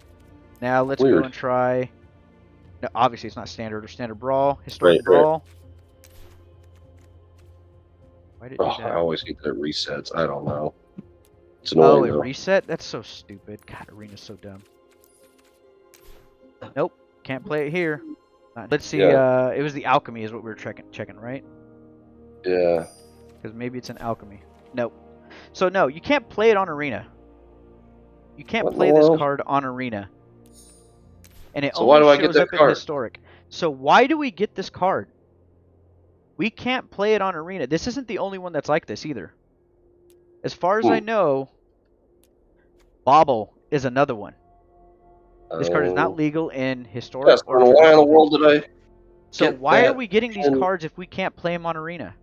Now let's weird. go and try... No, obviously it's not Standard or Standard Brawl. Historic Right. Brawl. Why did it do I that? always hate that it resets. I don't know. It's Oh, annoying, it though. reset? That's so stupid. God, Arena's so dumb. Nope, can't play it here. Let's see, Yeah. it was the Alchemy is what we were checking, right? Yeah. Because maybe it's an Alchemy. Nope. So no, you can't play it on Arena. You can't What in play the this world? card on Arena. And it So why only do I get shows that up in card? Historic. So why do we get this card? We can't play it on Arena. This isn't the only one that's like this either. As far as I know, Bobble is another one. This card is not legal in Historic Yes, or why in the Traditional. world did I So get why are that? we getting these And- cards if we can't play them on Arena?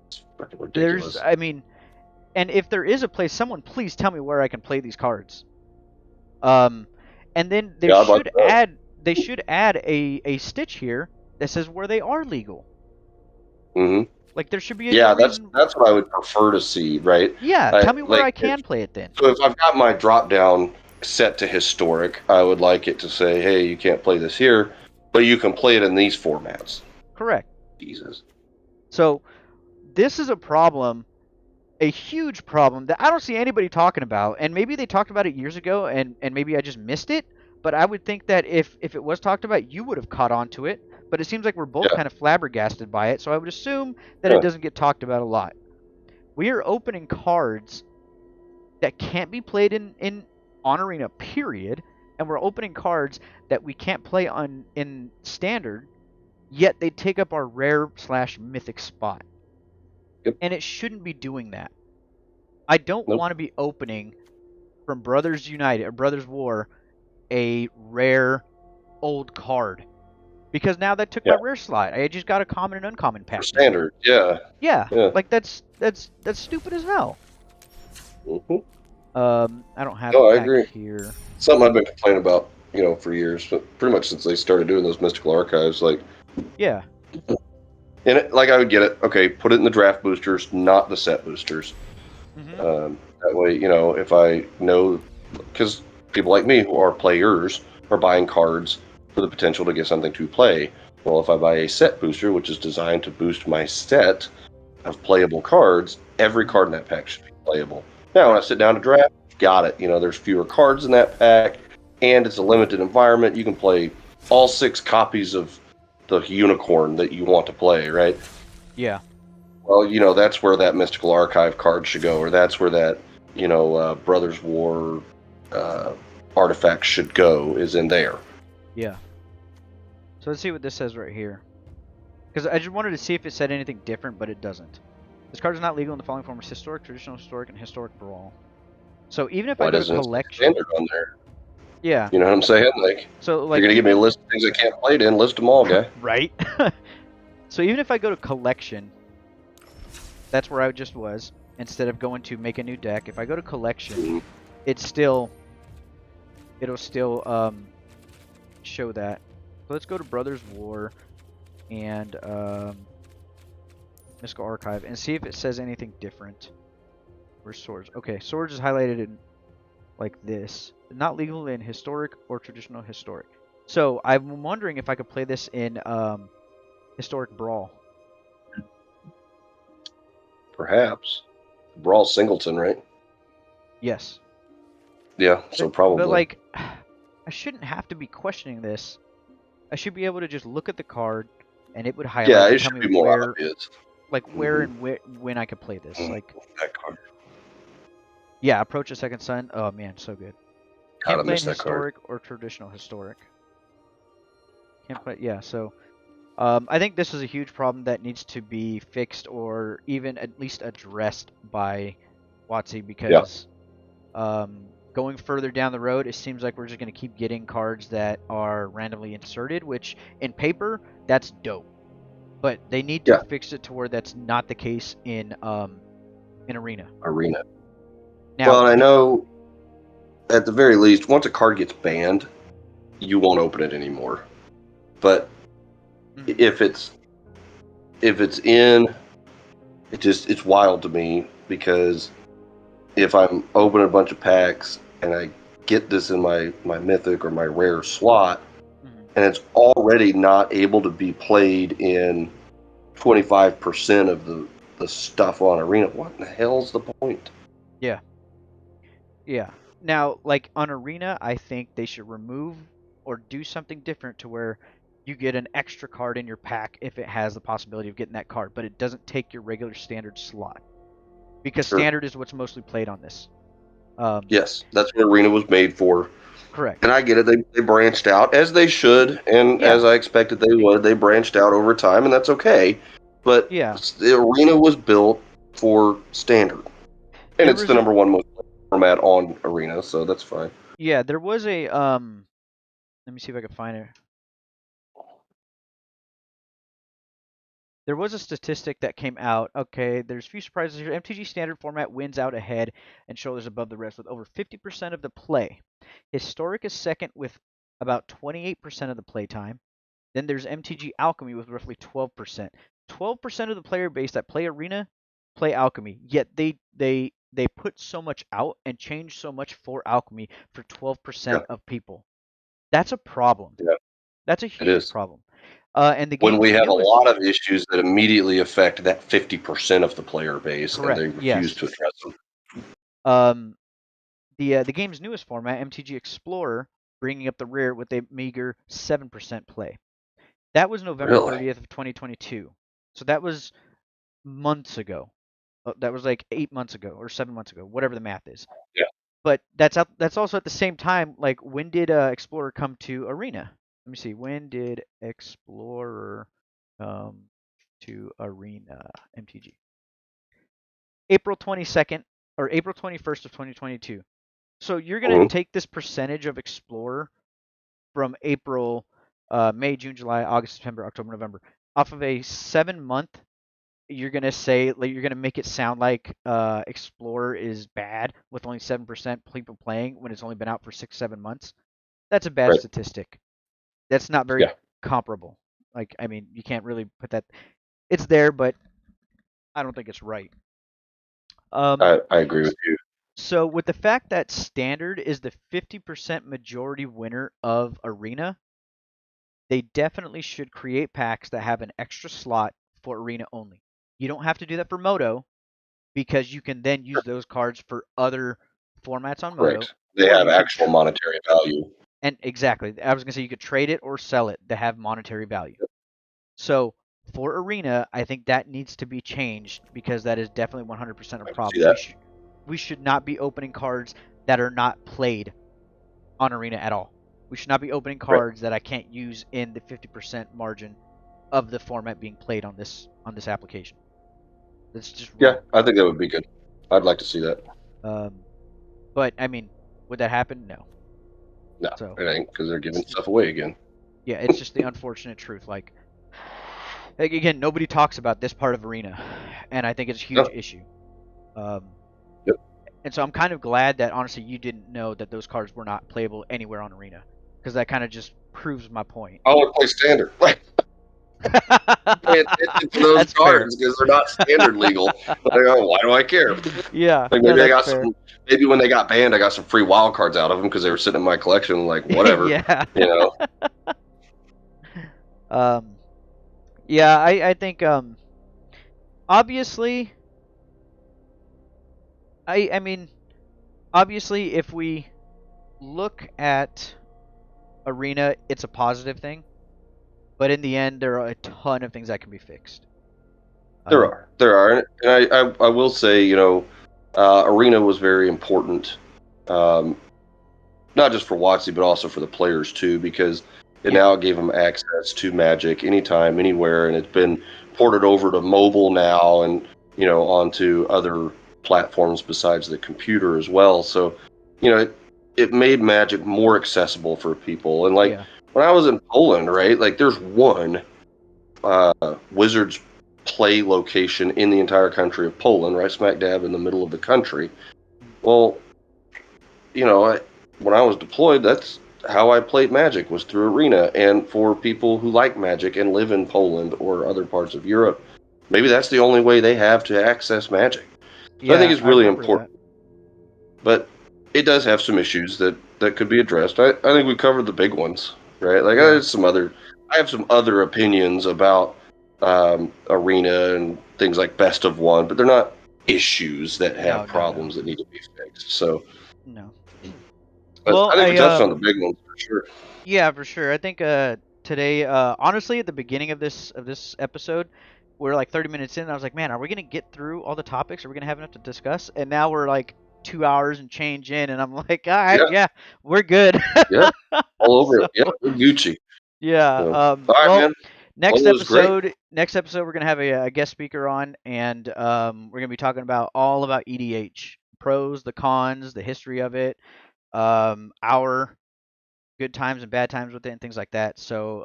It's freaking ridiculous. I mean, and if there is a place, someone please tell me where I can play these cards. And then they should add a stitch here that says where they are legal. Mm-hmm. Like there should be a Yeah, reason. that's what I would prefer to see, right? Yeah, tell me where I can play it then. So if I've got my drop down set to Historic, I would like it to say, hey, you can't play this here, but you can play it in these formats. Correct. Jesus. So this is a problem, a huge problem that I don't see anybody talking about. And maybe they talked about it years ago and maybe I just missed it. But I would think that if it was talked about, you would have caught on to it. But it seems like we're both kind of flabbergasted by it. So I would assume that it doesn't get talked about a lot. We are opening cards that can't be played on Arena, period. And we're opening cards that we can't play in Standard, yet they take up our rare/mythic spot. Yep. And it shouldn't be doing that. I don't want to be opening from Brothers United or Brothers War a rare old card. Because now that took my rare slot. I just got a common and uncommon pack. For Standard, yeah. Yeah. Like that's stupid as hell. Mm-hmm. I don't have I it agree. back here. Something I've been complaining about, for years, but pretty much since they started doing those Mystical Archives, like. Yeah. And I would get it. Okay, put it in the draft boosters, not the set boosters. Mm-hmm. That way, if I know, because people like me who are players are buying cards for the potential to get something to play. Well, if I buy a set booster, which is designed to boost my set of playable cards, every card in that pack should be playable. Now, when I sit down to draft, got it. There's fewer cards in that pack, and it's a limited environment. You can play all 6 copies of the unicorn that you want to play, right? Yeah. Well, that's where that Mystical Archive card should go, or that's where that, Brothers War artifact should go, is in there. Yeah. So let's see what this says right here. Because I just wanted to see if it said anything different, but it doesn't. This card is not legal in the following forms: historic, traditional, historic, and historic brawl. So even if I go to collection, standard on there? yeah. You know what I'm saying? So you're gonna give me a list of things I can't play it in. List them all, guy. Right. So even if I go to collection, that's where I just was. Instead of going to make a new deck, if I go to collection, it'll still show that. So let's go to Brothers War and Mystical Archive and see if it says anything different. Where's Swords? Okay, Swords is highlighted in like this. Not legal in historic or traditional historic. So I'm wondering if I could play this in historic brawl. Perhaps. Brawl Singleton, right? Yes. Yeah, so probably. But like, I shouldn't have to be questioning this. I should be able to just look at the card, and it would highlight. Yeah, and it tell should me be more where, obvious. like where and when I could play this. Like that card. Yeah, Approach a Second Sun. Oh man, so good. God, Can't I play in missed that card. historic or traditional historic. Can't play. Yeah, so I think this is a huge problem that needs to be fixed or even at least addressed by WotC because going further down the road, it seems like we're just going to keep getting cards that are randomly inserted, which in paper, that's dope. But they need to fix it to where that's not the case in Arena. Now, well, I know at the very least, once a card gets banned, you won't open it anymore. But if it's in, it's wild to me because if I'm opening a bunch of packs and I get this in my mythic or my rare slot, and it's already not able to be played in 25% of the stuff on Arena, what in the hell's the point? Yeah. Yeah. Now, like on Arena, I think they should remove or do something different to where you get an extra card in your pack if it has the possibility of getting that card, but it doesn't take your regular standard slot. Because standard is what's mostly played on this. Yes, that's what Arena was made for. Correct. And I get it. They branched out, as they should, and as I expected they would. They branched out over time, and that's okay. But the Arena was built for standard. And it's the number one most played format on Arena, so that's fine. Yeah, there was a let me see if I can find it. There was a statistic that came out. Okay, there's few surprises here. MTG standard format wins out ahead and shoulders above the rest with over 50% of the play. Historic is second with about 28% of the play time. Then there's MTG Alchemy with roughly 12%. 12% of the player base that play Arena play Alchemy. Yet they put so much out and change so much for Alchemy for 12% of people. That's a problem. Yeah. That's a huge problem. And the when we have a lot of issues that immediately affect that 50% of the player base, and they refuse to address them. The game's newest format, MTG Explorer, bringing up the rear with a meager 7% play. That was November 30th of 2022. So that was months ago. That was like 8 months ago or 7 months ago, whatever the math is. Yeah. But that's also at the same time. Like, when did Explorer come to Arena? Let me see. When did Explorer come to Arena MTG? April 22nd or April 21st of 2022. So you're going to take this percentage of Explorer from April, May, June, July, August, September, October, November, off of a 7-month. You're going to say, like, you're going to make it sound like Explorer is bad with only 7% people playing when it's only been out for 6-7 months. That's a bad statistic. That's not very comparable. Like, I mean, you can't really put that. It's there, but I don't think it's right. I agree with you. So with the fact that standard is the 50% majority winner of Arena, they definitely should create packs that have an extra slot for Arena only. You don't have to do that for Moto because you can then use those cards for other formats on Moto. Correct. They have actual monetary value. And exactly. I was going to say you could trade it or sell it to have monetary value. So For Arena, I think that needs to be changed because that is definitely 100% a I can see problem. that. We should not be opening cards that are not played on Arena at all. We should not be opening cards that I can't use in the 50% margin of the format being played on this application. That's just Yeah, wrong. I think that would be good. I'd like to see that. But I mean, would that happen? No. No, So it ain't, because they're giving stuff away again. yeah, it's just the unfortunate truth. Like again, nobody talks about this part of Arena, and I think it's a huge No. issue. Um, Yep. And so I'm kind of glad that honestly you didn't know that those cards were not playable anywhere on Arena, because that kind of just proves my point. I want to play standard. Like, pay attention to those That's fair. cards because they're not standard legal. Like, oh, why do I care? Yeah, Like, no, maybe I that's got fair. some. Maybe when they got banned, I got some free wild cards out of them because they were sitting in my collection. Like, whatever, Yeah. you know. Um, yeah, I think obviously I mean obviously if we look at Arena, it's a positive thing, but in the end there are a ton of things that can be fixed. There are, and I will say, you know, Arena was very important, not just for WotC, but also for the players too, because it now gave them access to Magic anytime, anywhere, and it's been ported over to mobile now, and you know, onto other platforms besides the computer as well. So, you know, it made Magic more accessible for people. And like when I was in Poland, right, like there's one Wizards play location in the entire country of Poland, right smack dab in the middle of the country. Well, you know, when I was deployed, that's how I played Magic, was through Arena. And for people who like Magic and live in Poland or other parts of Europe, maybe that's the only way they have to access Magic. So I think Yeah, it's I really remember important. that. But it does have some issues that could be addressed. I think we covered the big ones, right? Like Yeah. I have some other opinions about Arena and things like Best of One, but they're not issues that have No. problems that need to be fixed. So, No. but Well, I think we touched on the big ones for sure. yeah, for sure. I think today honestly at the beginning of this episode, we're like 30 minutes in and I was like, "Man, are we going to get through all the topics? Are we going to have enough to discuss?" And now we're like 2 hours and change in and I'm like, "All right, yeah, we're good." Yeah, all over So, it. Yeah, we're Gucci. yeah, So, all right, well, man. Well, it was great. next episode we're going to have a guest speaker on and we're going to be talking about all about EDH, pros, the cons, the history of it, our good times and bad times with it and things like that. So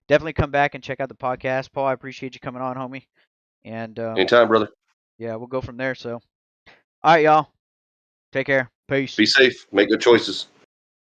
definitely come back and check out the podcast. Paul, I appreciate you coming on, homie. And Anytime, brother. yeah, we'll go from there. So all right, y'all. Take care. Peace. Be safe. Make good choices.